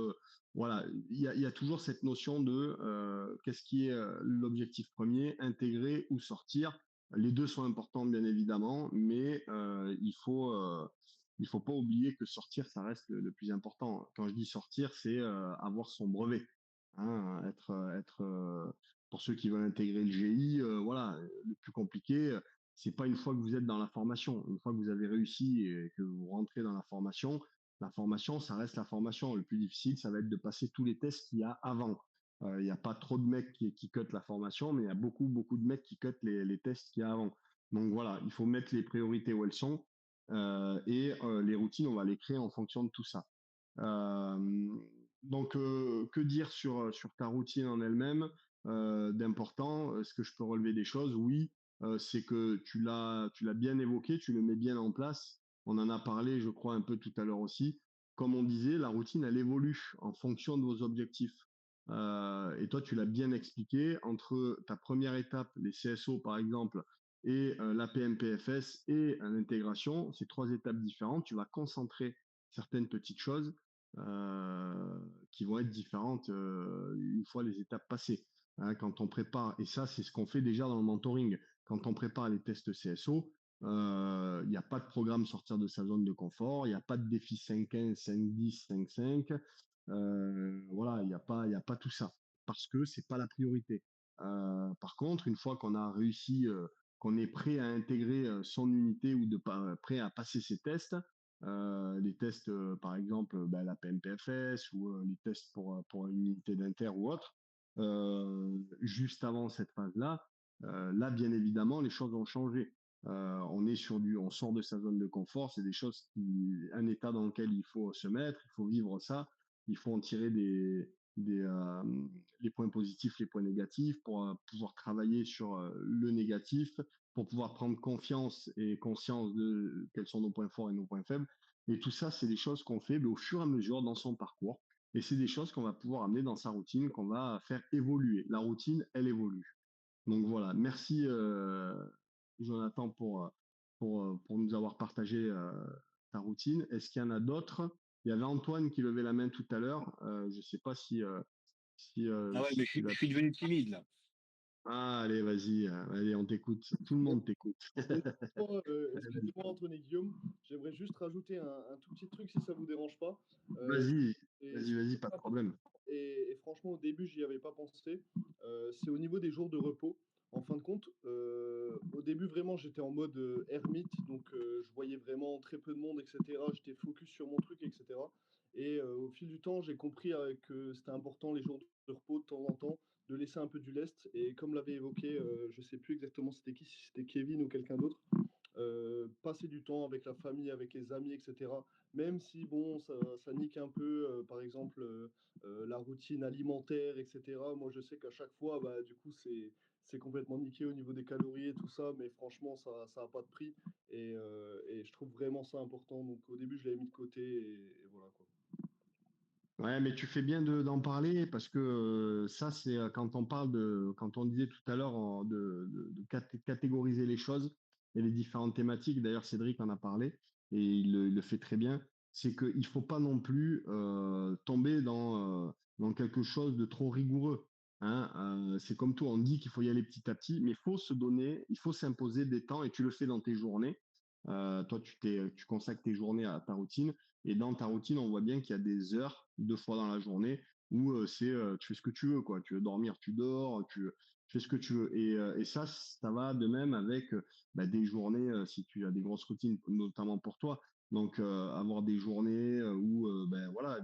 voilà, il y a toujours cette notion de qu'est-ce qui est l'objectif premier, intégrer ou sortir. Les deux sont importants, bien évidemment, mais il faut pas oublier que sortir, ça reste le plus important. Quand je dis sortir, c'est avoir son brevet. Hein, pour ceux qui veulent intégrer le GI, voilà, le plus compliqué, c'est pas une fois que vous êtes dans la formation. Une fois que vous avez réussi et que vous rentrez dans la formation, ça reste la formation. Le plus difficile, ça va être de passer tous les tests qu'il y a avant. Il n'y a pas trop de mecs qui cut la formation, mais il y a beaucoup de mecs qui cut les tests qu'il y a avant. Donc voilà, il faut mettre les priorités où elles sont les routines, on va les créer en fonction de tout ça. Euh, que dire sur ta routine en elle-même d'important? Est-ce que je peux relever des choses? Oui, c'est que tu l'as bien évoqué, tu le mets bien en place. On en a parlé, je crois, un peu tout à l'heure aussi. Comme on disait, la routine, elle évolue en fonction de vos objectifs. Et toi, tu l'as bien expliqué, entre ta première étape, les CSO par exemple, et la PMPFS et l'intégration, c'est trois étapes différentes. Tu vas concentrer certaines petites choses euh, qui vont être différentes une fois les étapes passées. Hein, quand on prépare, et ça, c'est ce qu'on fait déjà dans le mentoring, quand on prépare les tests CSO, il n'y a pas de programme sortir de sa zone de confort, il n'y a pas de défi 5-15, 5-10, 5-5. Voilà, il y a pas tout ça, parce que c'est pas la priorité. Par contre, une fois qu'on a réussi, qu'on est prêt à intégrer son unité ou prêt à passer ses tests, les tests, par exemple, la PMPFS ou les tests pour une unité d'inter ou autre, juste avant cette phase-là, là, bien évidemment, les choses ont changé. On sort de sa zone de confort, c'est un état dans lequel il faut se mettre, il faut vivre ça, il faut en tirer les points positifs, les points négatifs pour pouvoir travailler sur le négatif, pour pouvoir prendre confiance et conscience de quels sont nos points forts et nos points faibles. Et tout ça, c'est des choses qu'on fait au fur et à mesure dans son parcours. Et c'est des choses qu'on va pouvoir amener dans sa routine, qu'on va faire évoluer. La routine, elle évolue. Donc voilà, merci Jonathan pour nous avoir partagé ta routine. Est-ce qu'il y en a d'autres? Il y avait Antoine qui levait la main tout à l'heure. Je ne sais pas Ah ouais, mais si tu l'as. je suis devenu timide là. Ah, allez, vas-y, allez, on t'écoute. Tout le monde t'écoute. Excusez-moi, Antoine et Guillaume, j'aimerais juste rajouter un tout petit truc si ça vous dérange pas. Euh, Vas-y, et, vas-y, pas de problème. et franchement, au début, j'y avais pas pensé. C'est au niveau des jours de repos. En fin de compte, au début, vraiment, j'étais en mode ermite, donc je voyais vraiment très peu de monde, etc. J'étais focus sur mon truc, etc. Et au fil du temps, j'ai compris que c'était important les jours de repos de temps en temps, de laisser un peu du lest. Et comme l'avait évoqué, je sais plus exactement c'était qui, si c'était Kevin ou quelqu'un d'autre, passer du temps avec la famille, avec les amis, etc. Même si, bon, ça nique un peu, par exemple, la routine alimentaire, etc. Moi, je sais qu'à chaque fois, bah, du coup, c'est complètement niqué au niveau des calories et tout ça, mais franchement, ça a pas de prix. Et je trouve vraiment ça important. Donc, au début, je l'avais mis de côté et voilà, quoi. Ouais, mais tu fais bien d'en parler parce que ça, c'est quand on parle quand on disait tout à l'heure de catégoriser les choses et les différentes thématiques. D'ailleurs, Cédric en a parlé et il le fait très bien. C'est qu'il faut pas non plus tomber dans quelque chose de trop rigoureux. Hein. C'est comme tout, on dit qu'il faut y aller petit à petit, mais il faut se donner, il faut s'imposer des temps et tu le fais dans tes journées. Toi, tu consacres tes journées à ta routine. Et dans ta routine, on voit bien qu'il y a des heures, deux fois dans la journée, où tu fais ce que tu veux, quoi. Tu veux dormir, tu dors, tu fais ce que tu veux. Et ça va de même avec des journées, si tu as des grosses routines, notamment pour toi. Donc, avoir des journées où, voilà,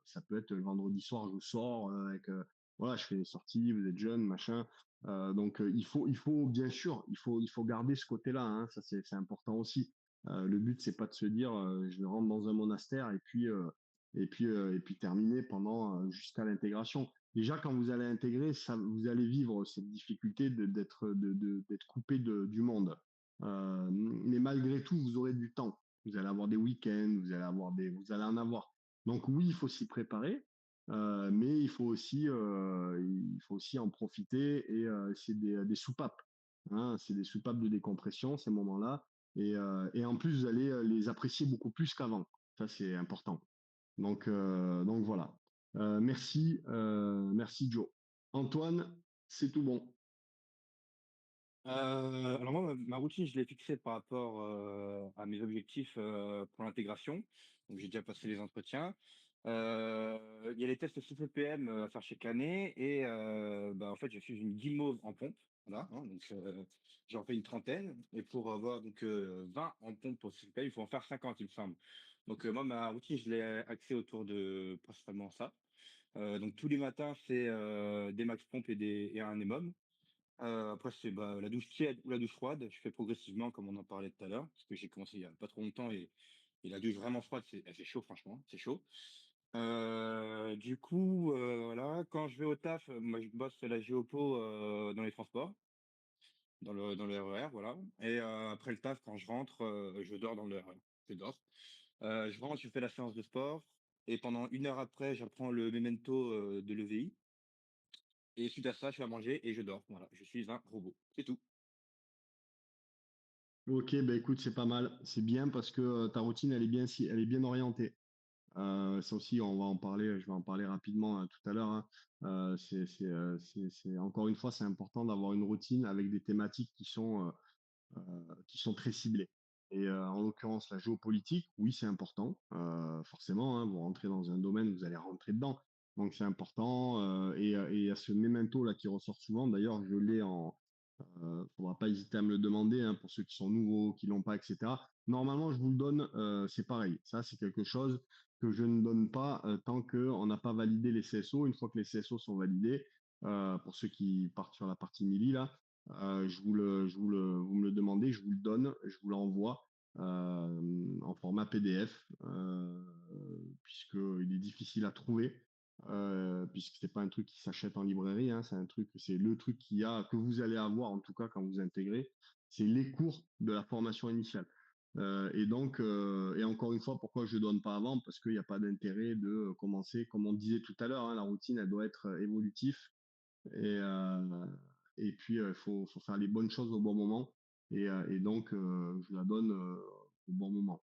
ça peut être le vendredi soir, je sors voilà, je fais des sorties, vous êtes jeune, machin. Donc, il faut, bien sûr, il faut garder ce côté-là, hein, ça, c'est important aussi. Le but, c'est pas de se dire je rentre dans un monastère et puis terminer pendant jusqu'à l'intégration. déjà quand vous allez intégrer, ça, vous allez vivre cette difficulté d'être coupé du monde. Mais malgré tout, vous aurez du temps. Vous allez avoir des week-ends, vous allez en avoir. Donc oui, il faut s'y préparer, mais il faut aussi en profiter et c'est des soupapes. Hein, c'est des soupapes de décompression ces moments-là. Et en plus, vous allez les apprécier beaucoup plus qu'avant. Ça, c'est important. Donc voilà. Merci Joe. Antoine, c'est tout bon. Alors moi, ma routine, je l'ai fixée par rapport à mes objectifs pour l'intégration. Donc j'ai déjà passé les entretiens. Il y a les tests CPM à faire chaque année et bah, en fait, je suis une guimauve en pompe. Voilà, hein, donc j'en fais une trentaine. Et pour avoir donc 20 en pompe pour CPM, il faut en faire 50, il me semble. Donc moi, ma routine, je l'ai axée autour de principalement ça. Donc tous les matins, c'est des max pompes et un EMOM. Après, c'est bah, la douche tiède ou la douche froide. Je fais progressivement, comme on en parlait tout à l'heure, parce que j'ai commencé il y a pas trop longtemps et la douche vraiment froide, elle fait chaud, franchement, c'est chaud. Du coup, voilà, quand je vais au taf, moi je bosse la géopo dans les transports, dans le RER, voilà. Et après le taf, quand je rentre, je dors dans le RER. Je dors. Je rentre, je fais la séance de sport. Et pendant 1 heure après, j'apprends le memento de l'EVI. Et suite à ça, je fais à manger et je dors. Voilà, je suis un robot. C'est tout. Ok, bah écoute, c'est pas mal. C'est bien parce que ta routine, elle est bien orientée. Ça aussi, on va en parler, je vais en parler rapidement tout à l'heure. Hein. Encore une fois, c'est important d'avoir une routine avec des thématiques qui sont très ciblées. Et en l'occurrence, la géopolitique, oui, c'est important, forcément. Hein, vous rentrez dans un domaine, vous allez rentrer dedans. Donc c'est important. Et il y a ce memento là qui ressort souvent. D'ailleurs, je l'ai en. Faudra pas hésiter à me le demander hein, pour ceux qui sont nouveaux, qui l'ont pas, etc. Normalement, je vous le donne, c'est pareil. Ça, c'est quelque chose que je ne donne pas tant qu'on n'a pas validé les CSO. Une fois que les CSO sont validés, pour ceux qui partent sur la partie Mili, là, vous me le demandez, je vous le donne, je vous l'envoie en format PDF, puisqu'il est difficile à trouver, puisque c'est pas un truc qui s'achète en librairie, hein, c'est le truc que vous allez avoir en tout cas quand vous intégrez, c'est les cours de la formation initiale. Et encore une fois, pourquoi je donne pas avant? Parce qu'il n'y a pas d'intérêt de commencer, comme on disait tout à l'heure, hein, la routine, elle doit être évolutive et, euh, et puis faut faire les bonnes choses au bon moment. Et donc, je la donne au bon moment.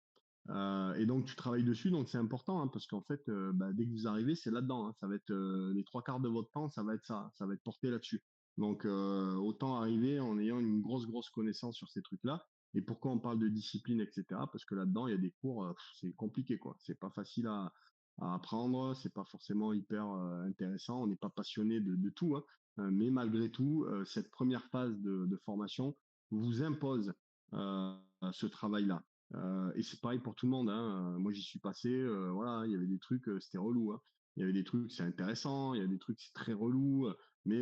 Et donc, tu travailles dessus, donc c'est important, hein, parce qu'en fait, bah, dès que vous arrivez, c'est là-dedans. Hein, ça va être les 3 quarts de votre temps, ça va être ça, ça va être porté là-dessus. Donc, autant arriver en ayant une grosse connaissance sur ces trucs-là. Et pourquoi on parle de discipline, etc. Parce que là-dedans, il y a des cours, c'est compliqué, quoi. C'est pas facile à apprendre, c'est pas forcément hyper intéressant. On n'est pas passionné de tout, hein. Mais malgré tout, cette première phase de formation vous impose euh, ce travail-là. Et c'est pareil pour tout le monde. Hein. Moi, j'y suis passé. Voilà, il y avait des trucs, c'était relou. Hein. Il y avait des trucs, c'est intéressant. Il y a des trucs, c'est très relou. Mais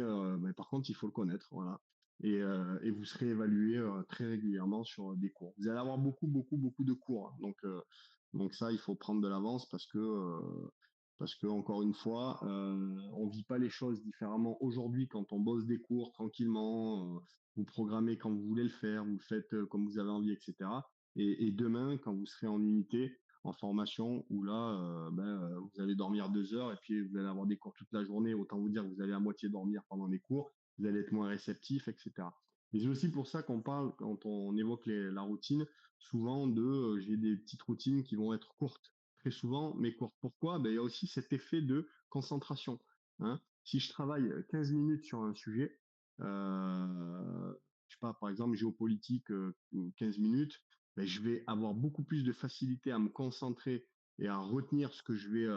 par contre, il faut le connaître. Voilà. Et vous serez évalué très régulièrement sur des cours. Vous allez avoir beaucoup de cours. Hein. Donc ça, il faut prendre de l'avance parce que encore une fois, on vit pas les choses différemment aujourd'hui quand on bosse des cours tranquillement. Vous programmez quand vous voulez le faire, vous le faites comme vous avez envie, etc. Et demain, quand vous serez en unité, en formation, où là, vous allez dormir 2 heures et puis vous allez avoir des cours toute la journée, autant vous dire que vous allez à moitié dormir pendant les cours, vous allez être moins réceptif, etc. Et c'est aussi pour ça qu'on parle, quand on évoque la routine, souvent j'ai des petites routines qui vont être courtes, très souvent, mais courtes. Pourquoi? Ben, il y a aussi cet effet de concentration. Hein. Si je travaille 15 minutes sur un sujet, je sais pas, par exemple géopolitique, 15 minutes, ben, je vais avoir beaucoup plus de facilité à me concentrer et à retenir ce que je vais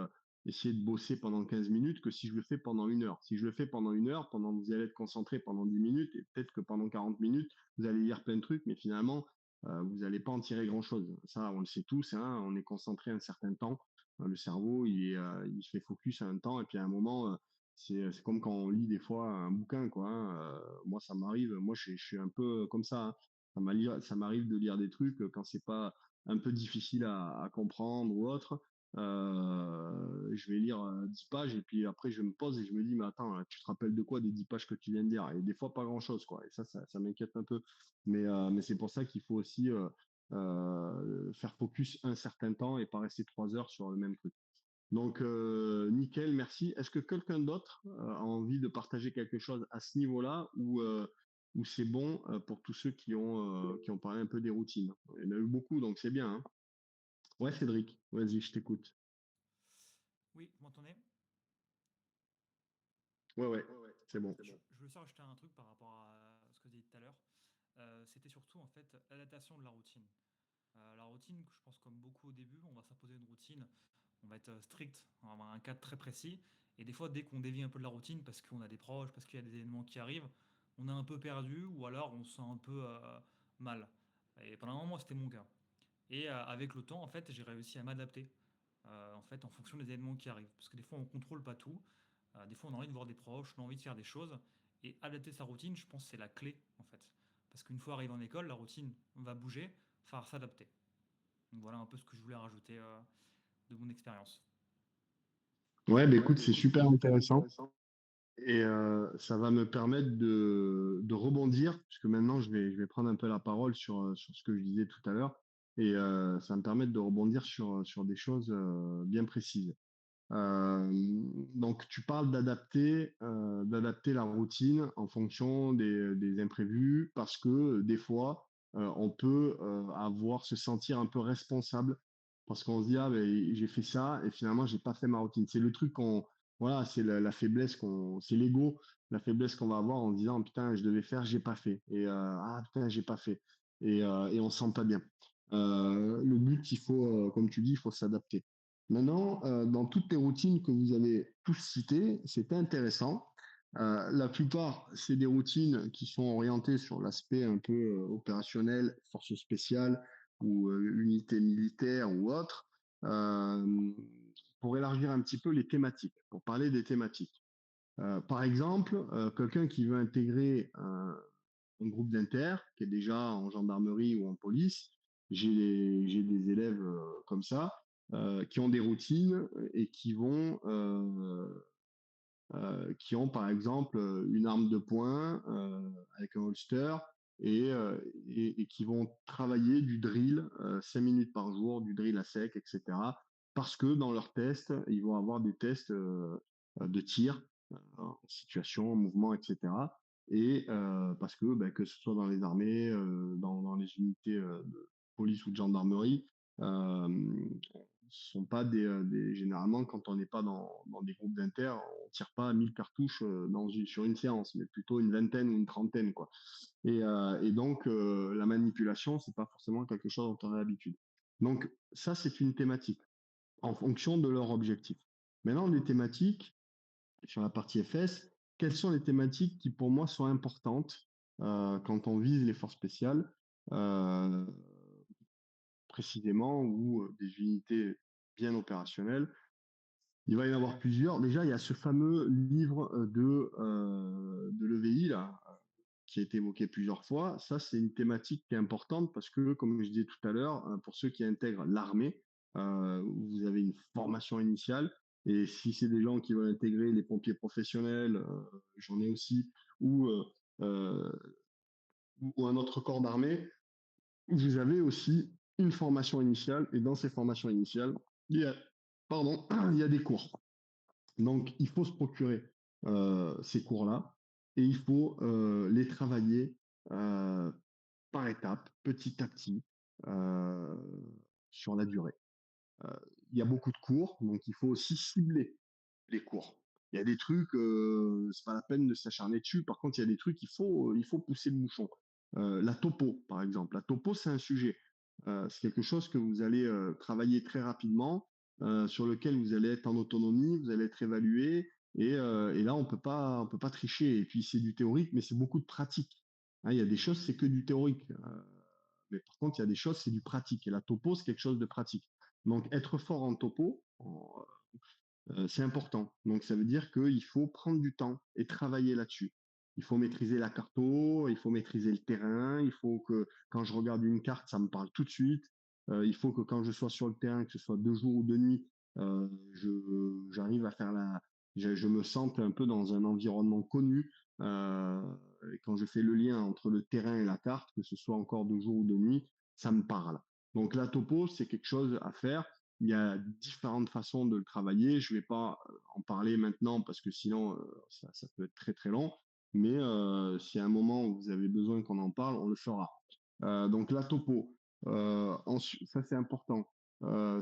essayer de bosser pendant 15 minutes que si je le fais pendant 1 heure. Si je le fais pendant 1 heure, vous allez être concentré pendant 10 minutes et peut-être que pendant 40 minutes, vous allez lire plein de trucs, mais finalement, vous n'allez pas en tirer grand-chose. Ça, on le sait tous, hein, on est concentré un certain temps. Le cerveau, il fait focus à un temps et puis à un moment, c'est comme quand on lit des fois un bouquin, quoi. Hein. Moi, ça m'arrive. Moi, je suis un peu comme ça. Hein. Ça m'arrive de lire des trucs quand c'est pas un peu difficile à comprendre ou autre. je vais lire 10 pages et puis après je me pose et je me dis, mais attends, tu te rappelles de quoi des 10 pages que tu viens de lire? Et des fois, pas grand-chose, quoi. Et ça m'inquiète un peu. Mais c'est pour ça qu'il faut aussi faire focus un certain temps et pas rester 3 heures sur le même truc. Donc, nickel, merci. Est-ce que quelqu'un d'autre a envie de partager quelque chose à ce niveau-là ou c'est bon pour tous ceux qui ont parlé un peu des routines? Il y en a eu beaucoup, donc c'est bien, hein. Ouais, Cédric, vas-y, je t'écoute. Oui, vous m'entendez? Ouais, c'est bon. Je voulais aussi rajouter un truc par rapport à ce que vous avez dit tout à l'heure. C'était surtout en fait l'adaptation de la routine. La routine, je pense comme beaucoup au début, on va s'imposer une routine, on va être strict, on va avoir un cadre très précis. Et des fois, dès qu'on dévie un peu de la routine parce qu'on a des proches, parce qu'il y a des événements qui arrivent, on est un peu perdu ou alors on se sent un peu mal. Et pendant un moment, c'était mon cas. Et avec le temps, en fait, j'ai réussi à m'adapter en fait, en fonction des événements qui arrivent. Parce que des fois, on ne contrôle pas tout. Des fois, on a envie de voir des proches, on a envie de faire des choses. Et adapter sa routine, je pense, c'est la clé, en fait. Parce qu'une fois arrivé en école, la routine va bouger, il va falloir s'adapter. Donc voilà un peu ce que je voulais rajouter de mon expérience. Ouais, bah écoute, c'est super intéressant. Et ça va me permettre de rebondir, puisque maintenant je vais prendre un peu la parole sur ce que je disais tout à l'heure. Et ça va me permettre de rebondir sur des choses bien précises. Donc, tu parles d'adapter la routine en fonction des imprévus parce que des fois, on peut se sentir un peu responsable parce qu'on se dit, ah, ben, j'ai fait ça et finalement, j'ai pas fait ma routine. C'est le truc voilà, c'est la faiblesse c'est l'ego, la faiblesse qu'on va avoir en se disant, putain, je devais faire, j'ai pas fait. Et, ah, putain, j'ai pas fait. Et on se sent pas bien. Le but, comme tu dis, il faut s'adapter. Maintenant, dans toutes les routines que vous avez tous citées, c'était intéressant. La plupart, c'est des routines qui sont orientées sur l'aspect un peu opérationnel, force spéciale ou unité militaire ou autre, euh, pour élargir un petit peu les thématiques, pour parler des thématiques. Par exemple, quelqu'un qui veut intégrer un groupe d'inter, qui est déjà en gendarmerie ou en police. J'ai des élèves comme ça, qui ont des routines et qui ont par exemple une arme de poing avec un holster et qui vont travailler du drill 5 minutes par jour, du drill à sec, etc. Parce que dans leurs tests, ils vont avoir des tests de tir en situation, en mouvement, etc. Et parce que, ben, que ce soit dans les armées, dans les unités de police ou de gendarmerie, ce sont pas généralement, quand on n'est pas dans des groupes d'inter, on tire pas à 1000 cartouches sur une séance, mais plutôt une vingtaine ou une trentaine, quoi. Et donc, la manipulation, c'est pas forcément quelque chose dont on a l'habitude. Donc, ça, c'est une thématique en fonction de leur objectif. Maintenant, les thématiques, sur la partie FS, quelles sont les thématiques qui, pour moi, sont importantes quand on vise les forces spéciales euh, précisément ou des unités bien opérationnelles? Il va y en avoir plusieurs. Déjà, il y a ce fameux livre de l'EVI, là, qui a été évoqué plusieurs fois. Ça, c'est une thématique qui est importante parce que, comme je disais tout à l'heure, pour ceux qui intègrent l'armée, vous avez une formation initiale. Et si c'est des gens qui veulent intégrer les pompiers professionnels, j'en ai aussi, ou, euh, euh, ou un autre corps d'armée, vous avez aussi une formation initiale. Et dans ces formations initiales, pardon, il y a des cours. Donc, il faut se procurer ces cours-là et il faut les travailler euh, par étapes, petit à petit, euh, sur la durée. Euh, il y a beaucoup de cours, donc il faut aussi cibler les cours. Il y a des trucs, c'est pas la peine de s'acharner dessus. Par contre, il y a des trucs, il faut pousser le bouchon. La topo, par exemple. La topo, c'est un sujet. C'est quelque chose que vous allez travailler très rapidement, sur lequel vous allez être en autonomie, vous allez être évalué, et là, on peut pas tricher. Et puis, c'est du théorique, mais c'est beaucoup de pratique. Hein, il y a des choses, c'est que du théorique. Mais par contre, il y a des choses, c'est du pratique. Et la topo, c'est quelque chose de pratique. Donc, être fort en topo, c'est important. Donc, ça veut dire qu'il faut prendre du temps et travailler là-dessus. Il faut maîtriser la carto, il faut maîtriser le terrain, il faut que quand je regarde une carte, ça me parle tout de suite. Il faut que quand je sois sur le terrain, que ce soit de jour ou de nuit, J'arrive à faire je me sente un peu dans un environnement connu. Et quand je fais le lien entre le terrain et la carte, que ce soit encore de jour ou de nuit, ça me parle. Donc la topo, c'est quelque chose à faire. Il y a différentes façons de le travailler. Je vais pas en parler maintenant parce que sinon ça peut être très très long. Mais s'il y a un moment où vous avez besoin qu'on en parle, on le fera. Donc la topo, ça c'est important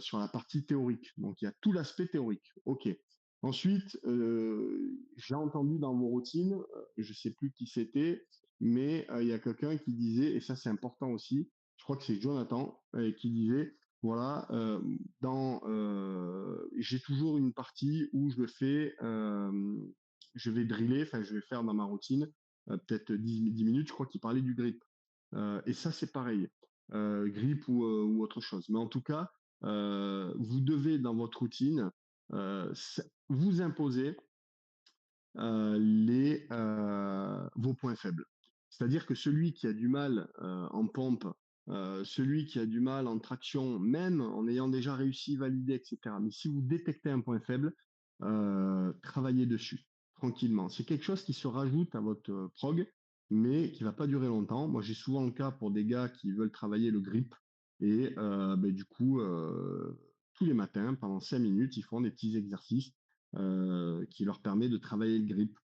sur la partie théorique. Donc il y a tout l'aspect théorique. Ok. Ensuite, j'ai entendu dans vos routines, je sais plus qui c'était, mais il y a quelqu'un qui disait, et ça c'est important aussi, je crois que c'est Jonathan, qui disait, voilà, j'ai toujours une partie où je vais driller, enfin je vais faire dans ma routine, peut-être 10 minutes, je crois qu'il parlait du grip. Et ça c'est pareil, grip ou autre chose. Mais en tout cas, vous devez dans votre routine vous imposer vos points faibles. C'est-à-dire que celui qui a du mal en pompe, celui qui a du mal en traction, même en ayant déjà réussi, validé, etc. Mais si vous détectez un point faible, travaillez dessus tranquillement. C'est quelque chose qui se rajoute à votre prog, mais qui va pas durer longtemps. Moi, j'ai souvent le cas pour des gars qui veulent travailler le grip et du coup, tous les matins, pendant 5 minutes, ils font des petits exercices qui leur permet de travailler le grip.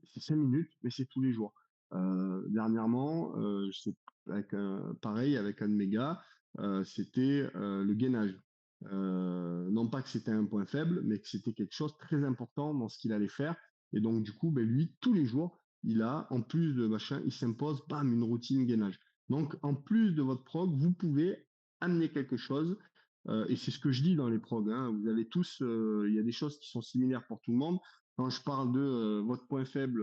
C'est 5 minutes, mais c'est tous les jours. Dernièrement, pareil avec un de mes gars, c'était le gainage. Non pas que c'était un point faible, mais que c'était quelque chose de très important dans ce qu'il allait faire. Et donc du coup, lui, tous les jours, il a, en plus de machin, il s'impose, bam, une routine gainage. Donc en plus de votre prog, vous pouvez amener quelque chose et c'est ce que je dis dans les progs. Hein. Vous avez tous, il y a des choses qui sont similaires pour tout le monde. Quand je parle de votre point faible,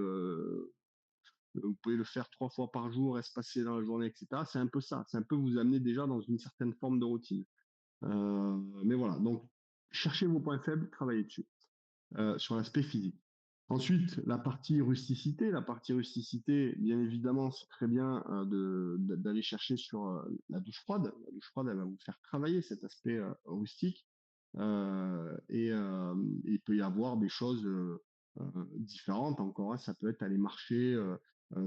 vous pouvez le faire 3 fois par jour, espacer dans la journée, etc. C'est un peu ça. C'est un peu vous amener déjà dans une certaine forme de routine. Mais voilà. Donc, cherchez vos points faibles, travaillez dessus sur l'aspect physique. Ensuite, la partie rusticité. La partie rusticité, bien évidemment, c'est très bien d'aller chercher sur la douche froide. La douche froide, elle va vous faire travailler cet aspect rustique. Il peut y avoir des choses différentes. Encore, ça peut être aller marcher.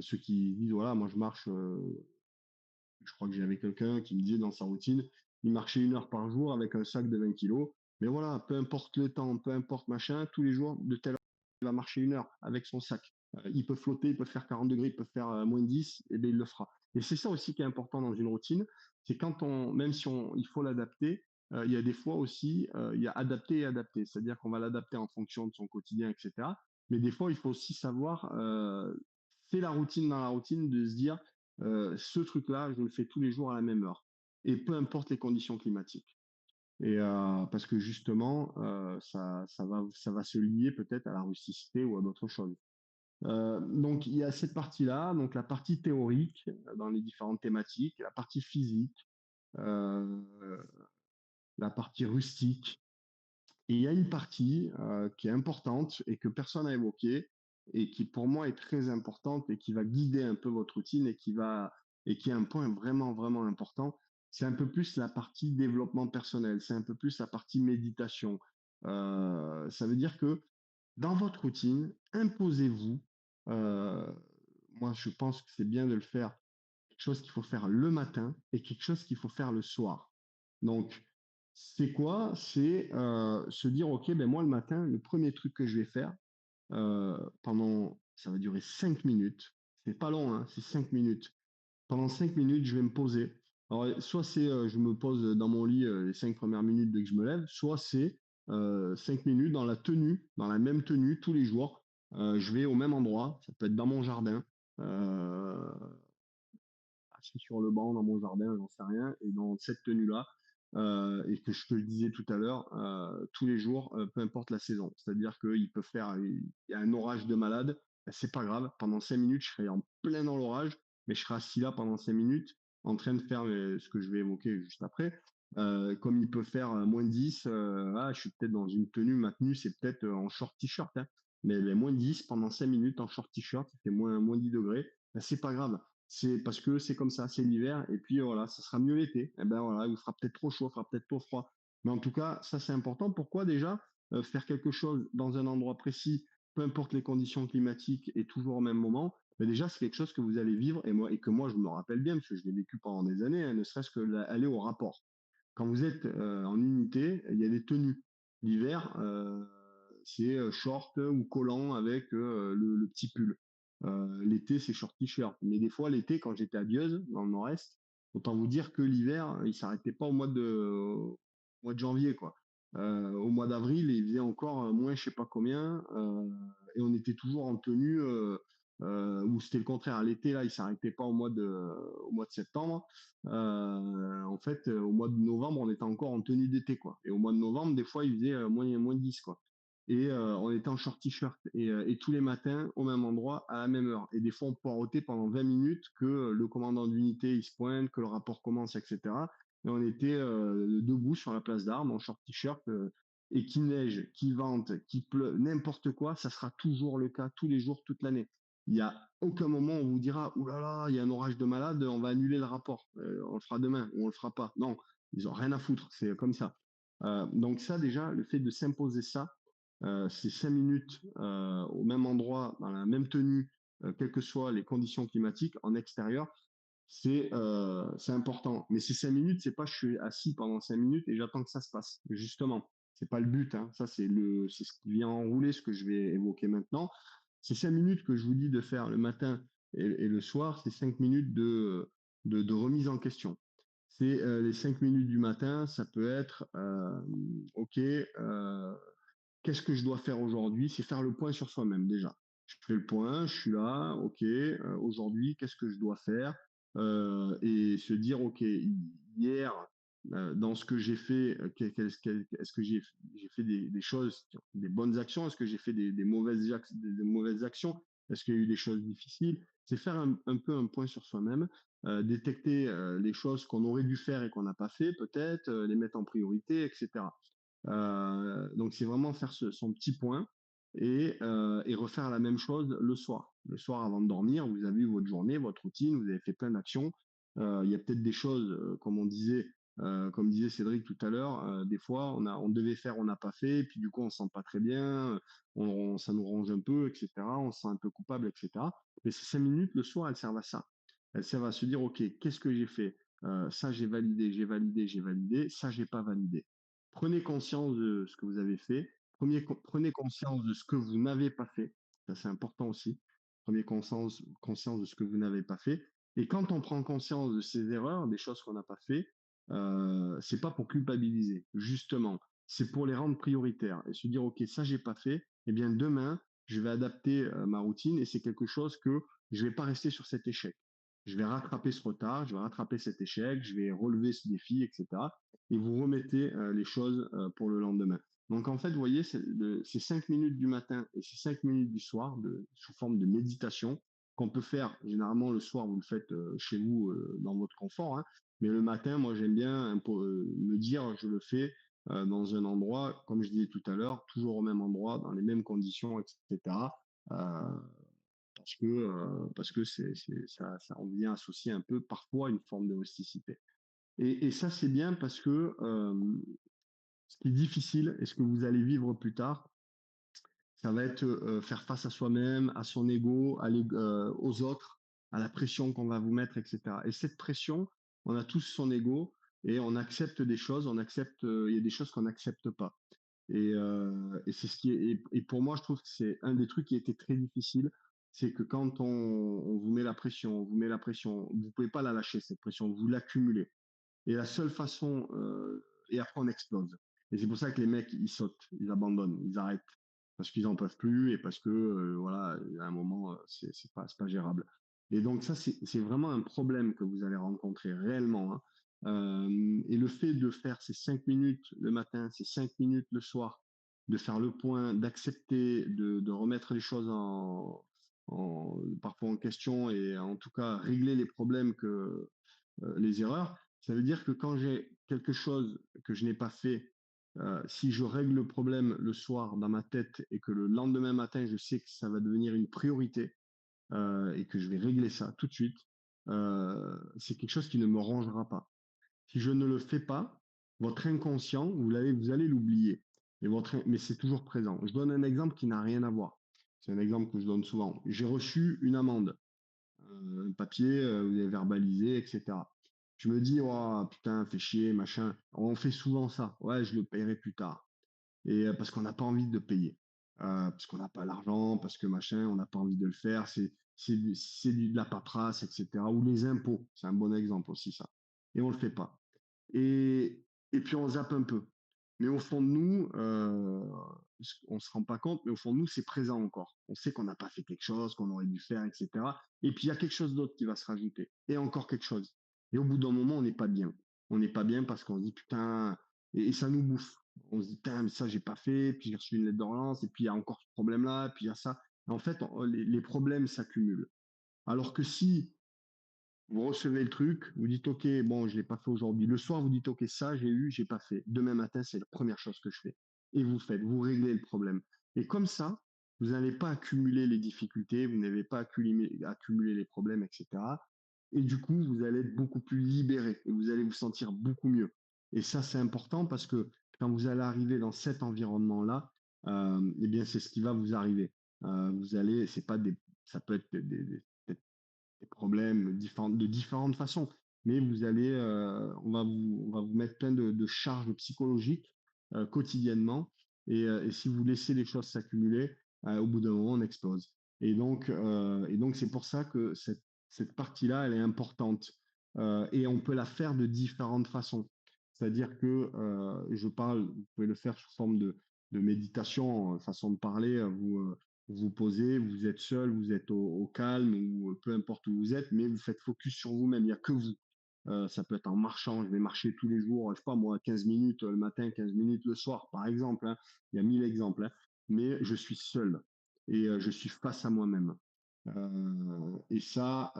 Ceux qui disent, voilà, moi je marche, je crois que j'avais quelqu'un qui me disait dans sa routine, il marchait 1 heure par jour avec un sac de 20 kilos. Mais voilà, peu importe le temps, peu importe machin, tous les jours, de telle heure, il va marcher 1 heure avec son sac. Il peut flotter, il peut faire 40 degrés, il peut faire moins 10, et bien il le fera. Et c'est ça aussi qui est important dans une routine, c'est même si il faut l'adapter, il y a des fois aussi, il y a adapter et adapter. C'est-à-dire qu'on va l'adapter en fonction de son quotidien, etc. Mais des fois, il faut aussi savoir, c'est la routine dans la routine de se dire, ce truc-là, je le fais tous les jours à la même heure. Et peu importe les conditions climatiques. Et parce que justement, ça va se lier peut-être à la rusticité ou à d'autres choses. Donc il y a cette partie-là, donc la partie théorique dans les différentes thématiques, la partie physique, euh, la partie rustique. Et il y a une partie qui est importante et que personne n'a évoquée et qui pour moi est très importante et qui va guider un peu votre routine et qui est un point vraiment vraiment important. C'est un peu plus la partie développement personnel, c'est un peu plus la partie méditation. Ça veut dire que dans votre routine, imposez-vous. euh, Moi, je pense que c'est bien de le faire quelque chose qu'il faut faire le matin et quelque chose qu'il faut faire le soir. Donc, c'est quoi? C'est se dire, OK, ben moi, le matin, le premier truc que je vais faire, ça va durer 5 minutes. C'est pas long, hein, c'est 5 minutes. Pendant 5 minutes, je vais me poser. Alors, soit c'est, je me pose dans mon lit les 5 premières minutes dès que je me lève, soit c'est 5 minutes dans la même tenue tous les jours. Je vais au même endroit, ça peut être dans mon jardin, euh, assis sur le banc dans mon jardin, j'en sais rien, et dans cette tenue-là, et que je te le disais tout à l'heure, tous les jours, peu importe la saison. C'est-à-dire il y a un orage de malade, ben, c'est pas grave, pendant 5 minutes, je serai en plein dans l'orage, mais je serai assis là pendant 5 minutes, en train de faire ce que je vais évoquer juste après. Comme il peut faire moins 10, je suis peut-être dans une tenue, ma tenue, c'est peut-être en short t-shirt, hein, mais les moins 10 pendant 5 minutes en short t-shirt, c'était moins 10 degrés, ben, c'est pas grave. C'est parce que c'est comme ça, c'est l'hiver, et puis voilà, ça sera mieux l'été. Et ben voilà, il fera peut-être trop chaud, il fera peut-être trop froid. Mais en tout cas, ça c'est important. Pourquoi déjà faire quelque chose dans un endroit précis, peu importe les conditions climatiques et toujours au même moment, mais déjà c'est quelque chose que vous allez vivre et que moi je me rappelle bien parce que je l'ai vécu pendant des années, hein, ne serait-ce que aller au rapport. Quand vous êtes en unité, il y a des tenues. L'hiver, c'est short ou collant avec le petit pull. L'été, c'est short t-shirt. Mais des fois, l'été, quand j'étais à Dieuze, dans le nord-est, autant vous dire que l'hiver, il s'arrêtait pas au mois de janvier, quoi. Au mois d'avril, il faisait encore moins, je sais pas combien, et on était toujours en tenue, ou c'était le contraire. L'été, là, il s'arrêtait pas au mois de septembre. En fait, au mois de novembre, on était encore en tenue d'été, quoi. Et au mois de novembre, des fois, il faisait moins 10, quoi. Et on était en short t-shirt et tous les matins au même endroit à la même heure. Et des fois, on poireautait pendant 20 minutes que le commandant d'unité il se pointe, que le rapport commence, etc. Et on était debout sur la place d'Armes en short t-shirt. Et qu'il neige, qu'il vente, qu'il pleut, n'importe quoi, ça sera toujours le cas tous les jours, toute l'année. Il n'y a aucun moment où on vous dira, ouh là là, il y a un orage de malade, on va annuler le rapport, on le fera demain ou on le fera pas. Non, ils ont rien à foutre, c'est comme ça. Donc ça déjà, le fait de s'imposer ça, ces 5 minutes au même endroit, dans la même tenue, quelles que soient les conditions climatiques, en extérieur, c'est important. Mais ces 5 minutes, c'est pas je suis assis pendant 5 minutes et j'attends que ça se passe. Justement, c'est pas le but. Hein. Ça, c'est ce qui vient enrouler ce que je vais évoquer maintenant. Ces 5 minutes que je vous dis de faire le matin et le soir, c'est 5 minutes de remise en question. C'est les 5 minutes du matin, ça peut être OK, qu'est-ce que je dois faire aujourd'hui? C'est faire le point sur soi-même déjà. Je fais le point, je suis là, ok, aujourd'hui, qu'est-ce que je dois faire? Et se dire, ok, hier, dans ce que j'ai fait, est-ce que j'ai fait des choses, des bonnes actions? Est-ce que j'ai fait des mauvaises actions? Est-ce qu'il y a eu des choses difficiles? C'est faire un peu un point sur soi-même, détecter les choses qu'on aurait dû faire et qu'on n'a pas fait, peut-être, les mettre en priorité, etc. Donc c'est vraiment faire son petit point et refaire la même chose le soir. Le soir avant de dormir, vous avez eu votre journée, votre routine, vous avez fait plein d'actions. Il y a peut-être des choses, comme disait Cédric tout à l'heure, des fois on devait faire, on n'a pas fait, et puis du coup on se sent pas très bien, ça nous range un peu, etc. On se sent un peu coupable, etc. Mais ces 5 minutes le soir, elles servent à ça. Elles servent à se dire, ok, qu'est-ce que j'ai fait? Ça j'ai validé, j'ai validé, j'ai validé, ça j'ai pas validé. Prenez conscience de ce que vous avez fait. Prenez conscience de ce que vous n'avez pas fait. Ça, c'est important aussi. Prenez conscience de ce que vous n'avez pas fait. Et quand on prend conscience de ces erreurs, des choses qu'on n'a pas fait, c'est pas pour culpabiliser. Justement, c'est pour les rendre prioritaires et se dire, OK, ça, j'ai pas fait. Eh bien, demain, je vais adapter ma routine et c'est quelque chose que je vais pas rester sur cet échec. Je vais rattraper ce retard, je vais rattraper cet échec, je vais relever ce défi, etc. Et vous remettez les choses pour le lendemain. Donc en fait, vous voyez, ces 5 minutes du matin et ces 5 minutes du soir sous forme de méditation qu'on peut faire généralement le soir, vous le faites chez vous dans votre confort, hein, mais le matin, moi j'aime bien me dire, je le fais dans un endroit, comme je disais tout à l'heure, toujours au même endroit, dans les mêmes conditions, etc. Euh, parce que on vient associer un peu parfois une forme de rusticité. Et ça, c'est bien parce que ce qui est difficile et ce que vous allez vivre plus tard, ça va être faire face à soi-même, à son ego, aux autres, à la pression qu'on va vous mettre, etc. Et cette pression, on a tous son ego et on accepte des choses, il y a des choses qu'on n'accepte pas. Et c'est ce qui est, et pour moi, je trouve que c'est un des trucs qui a été très difficile, c'est que quand on vous met la pression, vous pouvez pas la lâcher, cette pression, vous l'accumulez. Et la seule façon, et après on explose. Et c'est pour ça que les mecs, ils sautent, ils abandonnent, ils arrêtent. Parce qu'ils en peuvent plus et parce que, voilà, à un moment, c'est pas gérable. Et donc ça, c'est vraiment un problème que vous allez rencontrer réellement. Hein. Et le fait de faire ces 5 minutes le matin, ces 5 minutes le soir, de faire le point, d'accepter, de remettre les choses parfois en question et en tout cas régler les problèmes les erreurs, ça veut dire que quand j'ai quelque chose que je n'ai pas fait, si je règle le problème le soir dans ma tête et que le lendemain matin, je sais que ça va devenir une priorité et que je vais régler ça tout de suite, c'est quelque chose qui ne me rangera pas. Si je ne le fais pas, votre inconscient, vous allez l'oublier. Mais c'est toujours présent. Je donne un exemple qui n'a rien à voir. C'est un exemple que je donne souvent. J'ai reçu une amende, un papier, vous avez verbalisé, etc. Je me dis, oh putain, fais chier, machin. On fait souvent ça. Ouais, je le paierai plus tard. Et parce qu'on n'a pas envie de payer. Parce qu'on n'a pas l'argent, parce que machin, on n'a pas envie de le faire. De la paperasse, etc. Ou les impôts, c'est un bon exemple aussi, ça. Et on le fait pas. Et, et puis on zappe un peu. Mais au fond de nous, on se rend pas compte, mais au fond de nous, c'est présent encore. On sait qu'on n'a pas fait quelque chose, qu'on aurait dû faire, etc. Et puis il y a quelque chose d'autre qui va se rajouter. Et encore quelque chose. Et au bout d'un moment, on n'est pas bien. On n'est pas bien parce qu'on se dit putain, et ça nous bouffe. On se dit putain, mais ça j'ai pas fait, puis j'ai reçu une lettre de relance, et puis il y a encore ce problème-là, puis il y a ça. En fait, les problèmes s'accumulent. Alors que si vous recevez le truc, vous dites ok, bon, je l'ai pas fait aujourd'hui. Le soir, vous dites ok, ça j'ai pas fait. Demain matin, c'est la première chose que je fais. Et vous faites, vous réglez le problème. Et comme ça, vous n'allez pas accumuler les difficultés, vous n'avez pas accumuler les problèmes, etc. Et du coup, vous allez être beaucoup plus libéré et vous allez vous sentir beaucoup mieux. Et ça, c'est important parce que quand vous allez arriver dans cet environnement-là, eh bien, c'est ce qui va vous arriver. Vous allez, c'est pas des, ça peut être des problèmes de différentes façons. Mais vous allez, on va vous mettre plein de charges psychologiques quotidiennement. Et si vous laissez les choses s'accumuler, au bout d'un moment, on explose. Et donc c'est pour ça que cette partie-là, elle est importante. Et on peut la faire de différentes façons. C'est-à-dire que je parle, vous pouvez le faire sous forme de méditation, façon de parler, vous posez, vous êtes seul, vous êtes au calme ou peu importe où vous êtes, mais vous faites focus sur vous-même, il n'y a que vous. Ça peut être en marchant, je vais marcher tous les jours, je sais pas moi, 15 minutes le matin, 15 minutes le soir, par exemple, hein. Il y a 1000 exemples, hein. Mais je suis seul et je suis face à moi-même. Et ça,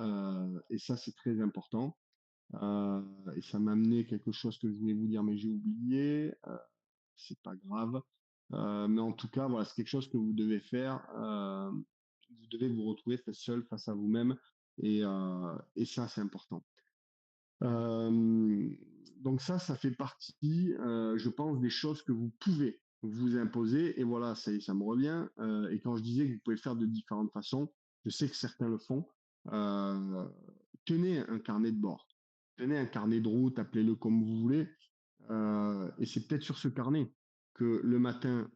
c'est très important. Euh, et ça m'a amené quelque chose que je voulais vous dire, mais j'ai oublié. C'est pas grave. Mais en tout cas, voilà, c'est quelque chose que vous devez faire. Vous devez vous retrouver seul face à vous-même. Et ça, c'est important. Euh, donc ça fait partie, je pense, des choses que vous pouvez vous imposer. Et voilà, ça me revient. Et quand je disais que vous pouvez le faire de différentes façons, je sais que certains le font. Euh, tenez un carnet de bord. Tenez un carnet de route, appelez-le comme vous voulez. Et c'est peut-être sur ce carnet que le matin,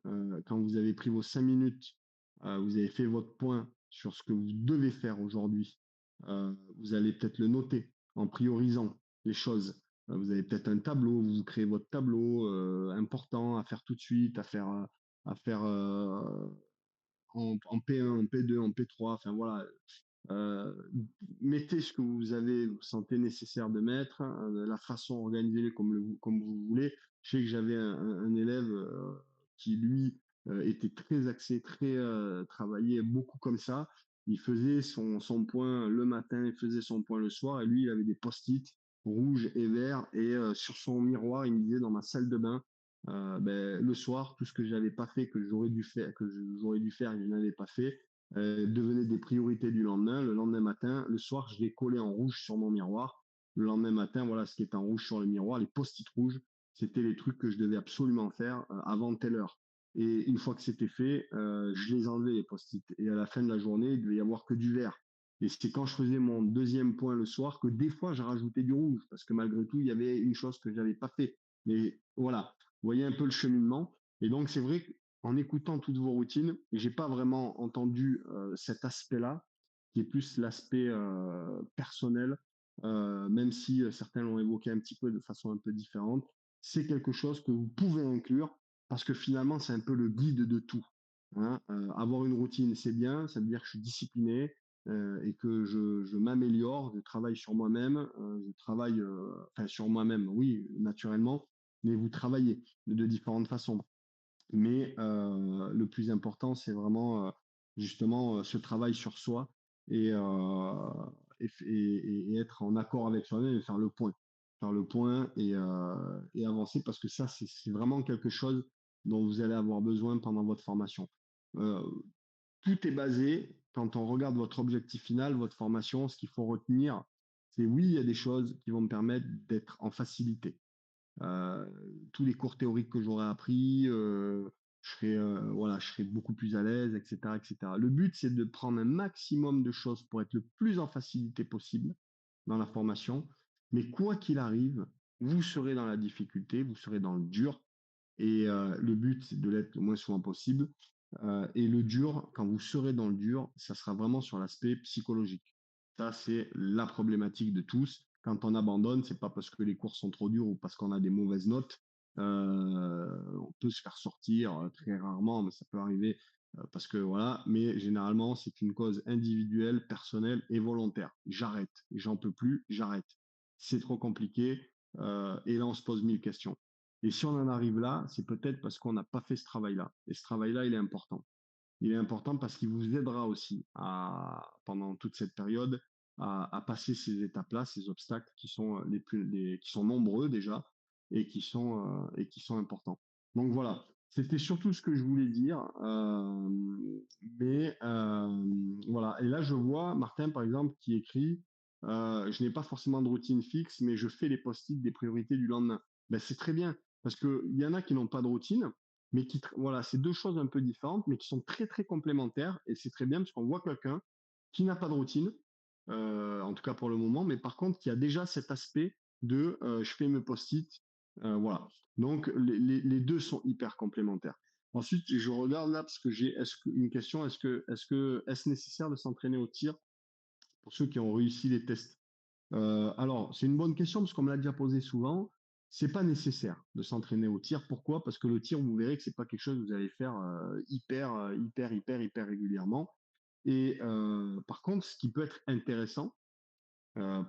quand vous avez pris vos 5 minutes, vous avez fait votre point sur ce que vous devez faire aujourd'hui. Vous allez peut-être le noter en priorisant les choses. Vous avez peut-être un tableau, vous créez votre tableau important à faire tout de suite, à faire en P1, en P2, en P3. Enfin voilà, euh, mettez ce que vous sentez nécessaire de mettre, la façon organisée comme vous voulez. Je sais que j'avais un élève qui, lui, était très axé, très travaillait beaucoup comme ça. Il faisait son point le matin, il faisait son point le soir, et lui, il avait des post-it rouges et verts, et sur son miroir, il me disait dans ma salle de bain, le soir, tout ce que j'avais pas fait, que j'aurais dû faire, et que je n'avais pas fait, devenaient des priorités du lendemain. Le lendemain matin, le soir, je les collais en rouge sur mon miroir. Le lendemain matin, voilà ce qui était en rouge sur le miroir, les post-it rouges, c'était les trucs que je devais absolument faire avant telle heure. Et une fois que c'était fait, je les enlevais, les post-it. Et à la fin de la journée, il devait y avoir que du vert. Et c'est quand je faisais mon deuxième point le soir que des fois, j'ai rajouté du rouge, parce que malgré tout, il y avait une chose que je n'avais pas fait. Mais voilà, vous voyez un peu le cheminement. Et donc, c'est vrai qu'en écoutant toutes vos routines, j'ai pas vraiment entendu cet aspect-là, qui est plus l'aspect personnel, même si certains l'ont évoqué un petit peu de façon un peu différente. C'est quelque chose que vous pouvez inclure parce que finalement, c'est un peu le guide de tout, hein. Avoir une routine, c'est bien, ça veut dire que je suis discipliné et que je m'améliore, je travaille sur moi-même, je travaille enfin, sur moi-même, oui, naturellement, mais vous travaillez de différentes façons. Mais le plus important, c'est vraiment justement ce travail sur soi et, et être en accord avec soi-même et faire le point. Faire le point et avancer parce que ça, c'est vraiment quelque chose dont vous allez avoir besoin pendant votre formation. Euh, Tout est basé, quand on regarde votre objectif final, votre formation, ce qu'il faut retenir, c'est oui, il y a des choses qui vont me permettre d'être en facilité. euh, tous les cours théoriques que j'aurais appris, voilà, je serais beaucoup plus à l'aise, etc., etc. Le but, c'est de prendre un maximum de choses pour être le plus en facilité possible dans la formation. Mais quoi qu'il arrive, vous serez dans la difficulté, vous serez dans le dur. Et le but, c'est de l'être le moins souvent possible. Et le dur, quand vous serez dans le dur, ça sera vraiment sur l'aspect psychologique. Ça, c'est la problématique de tous. Quand on abandonne, c'est pas parce que les cours sont trop durs ou parce qu'on a des mauvaises notes. On peut se faire sortir très rarement, mais ça peut arriver parce que voilà. Mais généralement, c'est une cause individuelle, personnelle et volontaire. J'arrête, j'en peux plus, j'arrête. C'est trop compliqué. Et là, on se pose 1000 questions. Et si on en arrive là, c'est peut-être parce qu'on n'a pas fait ce travail-là. Et ce travail-là, il est important. Il est important parce qu'il vous aidera aussi pendant toute cette période à passer ces étapes-là, ces obstacles qui sont qui sont nombreux déjà et qui sont importants. Donc voilà, c'était surtout ce que je voulais dire. Voilà. Et là, je vois Martin, par exemple, qui écrit je n'ai pas forcément de routine fixe, mais je fais les post-it des priorités du lendemain. Ben, c'est très bien parce qu'il y en a qui n'ont pas de routine mais voilà, c'est deux choses un peu différentes, mais qui sont très très complémentaires, et c'est très bien parce qu'on voit quelqu'un qui n'a pas de routine, en tout cas pour le moment, mais par contre qui a déjà cet aspect de je fais mes post-it, voilà. Donc les deux sont hyper complémentaires. Ensuite, je regarde là parce que une question, est-ce nécessaire de s'entraîner au tir pour ceux qui ont réussi les tests? Alors, c'est une bonne question parce qu'on me l'a déjà posé souvent. C'est pas nécessaire de s'entraîner au tir. Pourquoi? Parce que le tir, vous verrez que c'est pas quelque chose que vous allez faire hyper régulièrement. Et par contre, ce qui peut être intéressant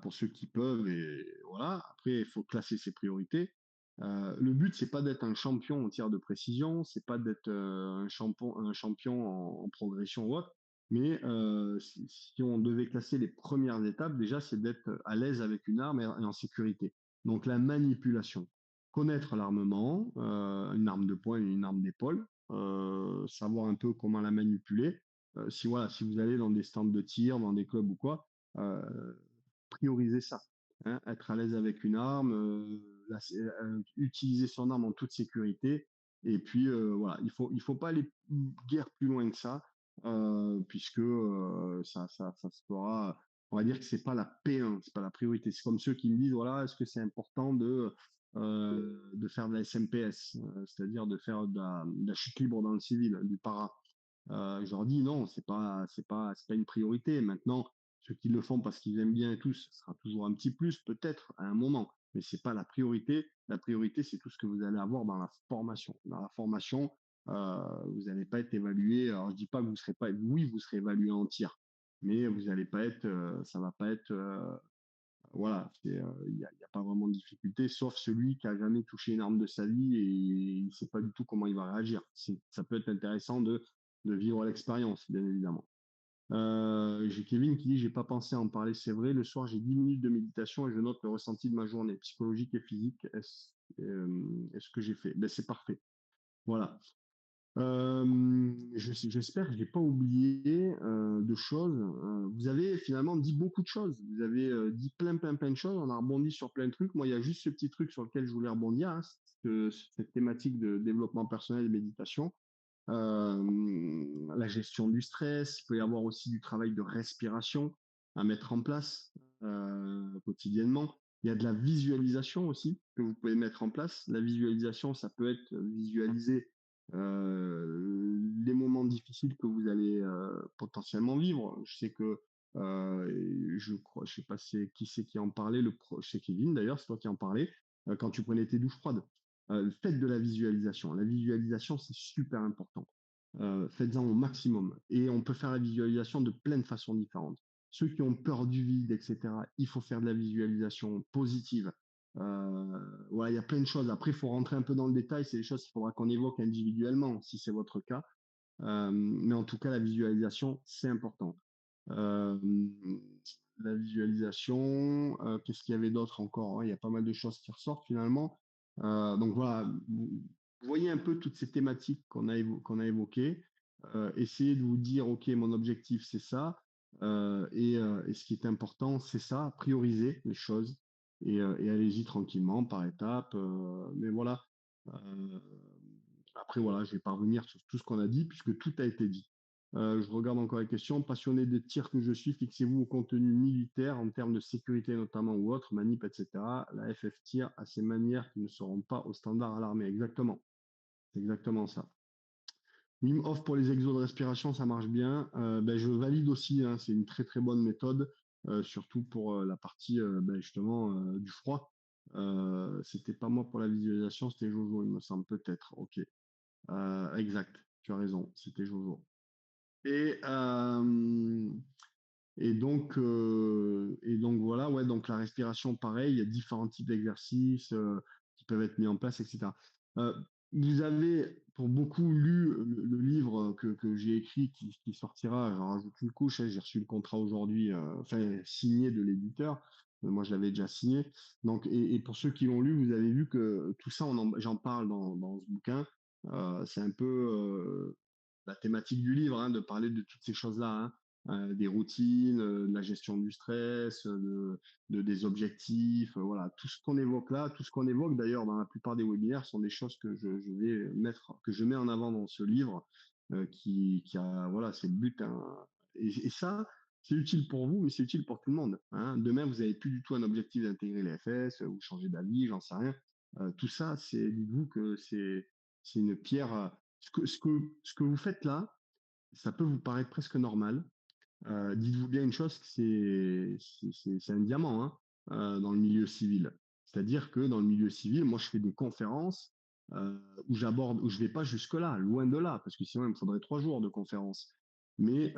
pour ceux qui peuvent, et voilà. Après, il faut classer ses priorités. Le but, c'est pas d'être un champion au tir de précision, c'est pas d'être un champion en progression ou autre. Mais si on devait classer les premières étapes, déjà, c'est d'être à l'aise avec une arme et en sécurité. Donc la manipulation, connaître l'armement, une arme de poing et une arme d'épaule, savoir un peu comment la manipuler. Si voilà, si vous allez dans des stands de tir, dans des clubs ou quoi, euh, prioriser ça, hein, être à l'aise avec une arme, utiliser son arme en toute sécurité. Et puis voilà, il faut pas aller guère plus loin que ça, puisque ça se fera. On va dire que c'est pas la P1, c'est pas la priorité. C'est comme ceux qui me disent voilà, est-ce que c'est important de faire de la SMPS, c'est-à-dire de faire de la chute libre dans le civil, du para. Je leur dis non, c'est pas une priorité. Maintenant, ceux qui le font parce qu'ils aiment bien et tout, ce sera toujours un petit plus, peut-être, à un moment. Mais c'est pas la priorité. La priorité, c'est tout ce que vous allez avoir dans la formation. Dans la formation, vous n'allez pas être évalué. Alors, je dis pas que vous serez pas, oui, vous serez évalué en tir, mais vous n'allez pas être, ça va pas être, voilà, y a pas vraiment de difficulté, sauf celui qui a jamais touché une arme de sa vie et il sait pas du tout comment il va réagir. Ça peut être intéressant de vivre l'expérience, bien évidemment. J'ai Kevin qui dit j'ai pas pensé à en parler, c'est vrai. Le soir, j'ai 10 minutes de méditation et je note le ressenti de ma journée, psychologique et physique. Est-ce que j'ai fait? Ben, c'est parfait. Voilà. J'espère que j'ai pas oublié de choses. Vous avez finalement dit beaucoup de choses. Vous avez dit plein de choses. On a rebondi sur plein de trucs. Moi, il y a juste ce petit truc sur lequel je voulais rebondir, hein, cette thématique de développement personnel et méditation. La gestion du stress. Il peut y avoir aussi du travail de respiration à mettre en place quotidiennement. Il y a de la visualisation aussi que vous pouvez mettre en place. La visualisation, ça peut être visualiser les moments difficiles que vous allez potentiellement vivre. Je sais que je sais pas qui en parlait, c'est Kevin d'ailleurs, c'est toi qui en parlais, quand tu prenais tes douches froides. Faites de la visualisation. La visualisation, c'est super important. Faites-en au maximum. Et on peut faire la visualisation de plein de façons différentes. Ceux qui ont peur du vide, etc., il faut faire de la visualisation positive. Voilà, il y a plein de choses. Après, il faut rentrer un peu dans le détail. C'est des choses qu'il faudra qu'on évoque individuellement, si c'est votre cas. Mais en tout cas, la visualisation, c'est important. Euh, la visualisation, qu'est-ce qu'il y avait d'autre encore, hein? Il y a pas mal de choses qui ressortent finalement. Donc voilà, vous voyez un peu toutes ces thématiques qu'on a évoquées. Essayez de vous dire, OK, mon objectif, c'est ça. Et ce qui est important, c'est ça, prioriser les choses. et allez-y tranquillement, par étapes. Mais voilà. Euh, Après, voilà, je vais pas revenir sur tout ce qu'on a dit, puisque tout a été dit. Je regarde encore les questions. Passionné des tirs que je suis, fixez-vous au contenu militaire en termes de sécurité notamment ou autre, manip, etc. La FF tire à ses manières qui ne seront pas au standard à l'armée. Exactement. C'est exactement ça. Wim Hof pour les exos de respiration, ça marche bien. Ben, je valide aussi, hein, c'est une très très bonne méthode, surtout pour la partie ben, justement du froid. C'était pas moi pour la visualisation, c'était Jojo, il me semble peut-être. Ok, exact, tu as raison, c'était Jojo. Et, euh, et donc voilà, ouais, donc la respiration, pareil, il y a différents types d'exercices qui peuvent être mis en place, etc. Euh, Vous avez pour beaucoup lu le livre que j'ai écrit qui sortira, j'en rajoute une couche, hein, j'ai reçu le contrat aujourd'hui, enfin signé de l'éditeur, moi je l'avais déjà signé. Donc, et pour ceux qui l'ont lu, vous avez vu que tout ça, j'en parle dans ce bouquin. C'est un peu la thématique du livre, hein, de parler de toutes ces choses-là, hein, des routines, de la gestion du stress, des objectifs, voilà, tout ce qu'on évoque là, tout ce qu'on évoque d'ailleurs dans la plupart des webinaires sont des choses que je vais mettre, que je mets en avant dans ce livre, qui a, voilà, c'est le but, hein. Et ça, c'est utile pour vous, mais c'est utile pour tout le monde, hein. Demain, vous n'avez plus du tout un objectif d'intégrer les FS, ou changer d'avis, j'en sais rien. Tout ça, dites-vous que c'est une pierre. Ce que vous faites là, ça peut vous paraître presque normal. Dites-vous bien une chose, c'est un diamant, hein, dans le milieu civil. C'est-à-dire que dans le milieu civil, moi, je fais des conférences où je vais pas jusque-là, loin de là, parce que sinon, il me faudrait 3 jours de conférence. Mais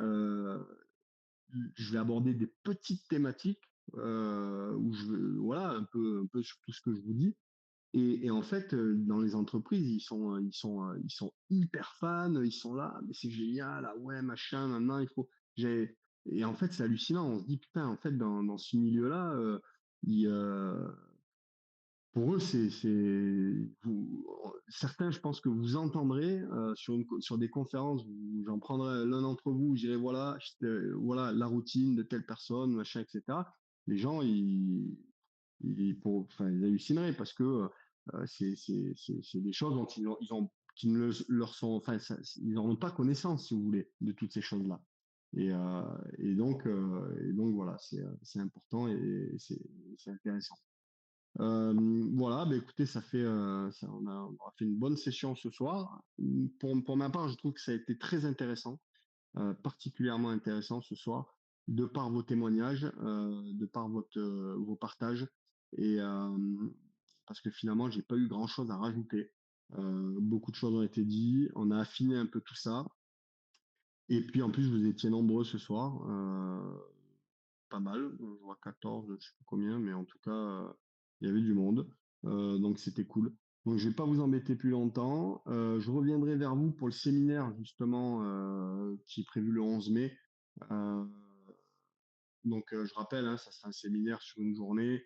je vais aborder des petites thématiques où voilà, un peu sur tout ce que je vous dis. Et en fait, dans les entreprises, ils sont hyper fans, ils sont là, mais c'est génial, ah ouais, machin, maintenant il faut. J'ai... Et en fait, c'est hallucinant. On se dit, putain, en fait, dans ce milieu-là, ils, pour eux, certains, je pense que vous entendrez sur des conférences, j'en prendrai l'un d'entre vous, j'irai voilà la routine de telle personne, machin, etc. Les gens, enfin, ils hallucineraient parce que c'est des choses dont qui ne leur sont, enfin, ils n'en ont pas connaissance, si vous voulez, de toutes ces choses-là. Et donc voilà, c'est important et c'est intéressant. Voilà, bah écoutez, on a fait une bonne session ce soir. Pour ma part, je trouve que ça a été très intéressant, particulièrement intéressant ce soir, de par vos témoignages, de par vos partages, et parce que finalement, j'ai pas eu grand-chose à rajouter. Beaucoup de choses ont été dites, on a affiné un peu tout ça, et puis en plus, vous étiez nombreux ce soir, pas mal, je vois 14, je sais pas combien, mais en tout cas, il y avait du monde, donc c'était cool. Donc je vais pas vous embêter plus longtemps. Je reviendrai vers vous pour le séminaire justement qui est prévu le 11 mai. Euh, donc, je rappelle, hein, ça sera un séminaire sur une journée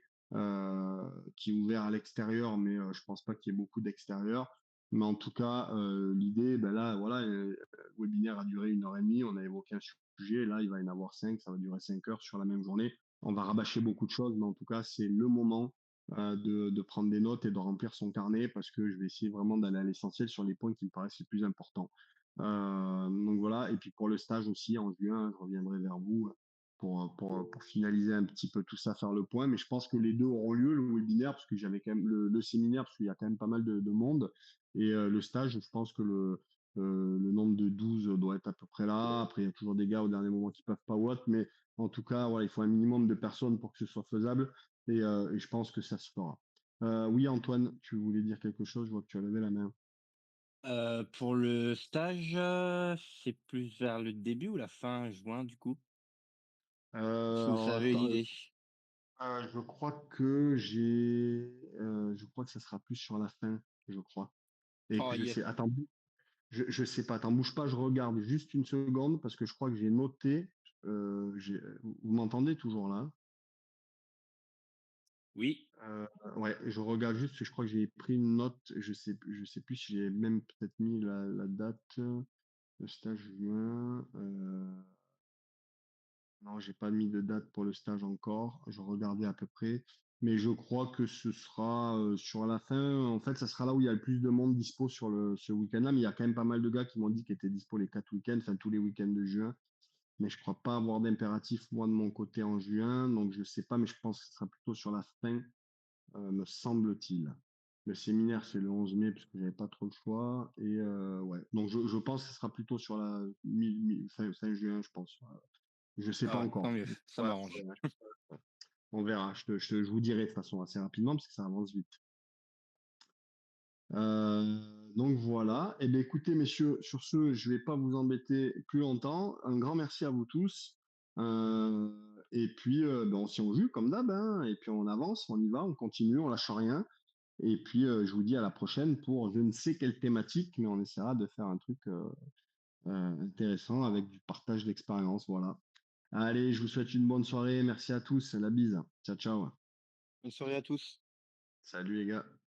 qui est ouvert à l'extérieur, mais je pense pas qu'il y ait beaucoup d'extérieur. Mais en tout cas, l'idée, ben là, voilà, le webinaire a duré 1 heure et demie. On a évoqué un sujet. Là, il va y en avoir 5. Ça va durer 5 heures sur la même journée. On va rabâcher beaucoup de choses, mais en tout cas, c'est le moment de prendre des notes et de remplir son carnet parce que je vais essayer vraiment d'aller à l'essentiel sur les points qui me paraissent les plus importants. Donc voilà. Et puis pour le stage aussi, en juin, je reviendrai vers vous pour finaliser un petit peu tout ça, faire le point. Mais je pense que les deux auront lieu, le webinaire, parce que j'avais quand même le séminaire, parce qu'il y a quand même pas mal de monde. Et le stage, je pense que le nombre de 12 doit être à peu près là. Après, il y a toujours des gars au dernier moment qui peuvent pas ou autre. Mais en tout cas, voilà, il faut un minimum de personnes pour que ce soit faisable. Et je pense que ça se fera. Oui, Antoine, tu voulais dire quelque chose? Je vois que tu as levé la main. Pour le stage, c'est plus vers le début ou la fin juin, du coup? Est-ce que vous Alors, savez une attends, idée? je crois que ça sera plus sur la fin, je crois. Et Oh que je yes. sais, attends, je sais pas, attends, bouge pas, je regarde juste une seconde parce que je crois que j'ai noté. Vous m'entendez toujours là? Oui. Ouais, je regarde juste, je crois que j'ai pris une note, je sais plus si j'ai même peut-être mis la date, le stage juin. Non, j'ai pas mis de date pour le stage encore. Je regardais à peu près. mais je crois que ce sera sur la fin. En fait, ça sera là où il y a le plus de monde dispo sur ce week-end-là, mais il y a quand même pas mal de gars qui m'ont dit qu'ils étaient dispo les 4 week-ends, enfin tous les week-ends de juin. Mais je crois pas avoir d'impératif moi de mon côté en juin, donc je sais pas, mais je pense que ce sera plutôt sur la fin, me semble-t-il. Le séminaire, c'est le 11 mai, parce que j'avais pas trop le choix. Et ouais, donc je pense que ce sera plutôt sur la fin juin, je pense. Je sais pas Ah ouais, tant encore. mieux, ça Ouais, m'arrange. on verra. Je vous dirai de toute façon assez rapidement, parce que ça avance vite. Donc voilà. Eh bien, écoutez, messieurs, sur ce, je vais pas vous embêter plus longtemps. Un grand merci à vous tous. Et puis, ben, on s'y en jus comme d'hab, hein. Et puis on avance, on y va, on continue, on lâche rien. Et puis, je vous dis à la prochaine pour je ne sais quelle thématique, mais on essaiera de faire un truc intéressant avec du partage d'expérience. Voilà. Allez, je vous souhaite une bonne soirée. Merci à tous. La bise. Ciao, ciao. Bonne soirée à tous. Salut les gars.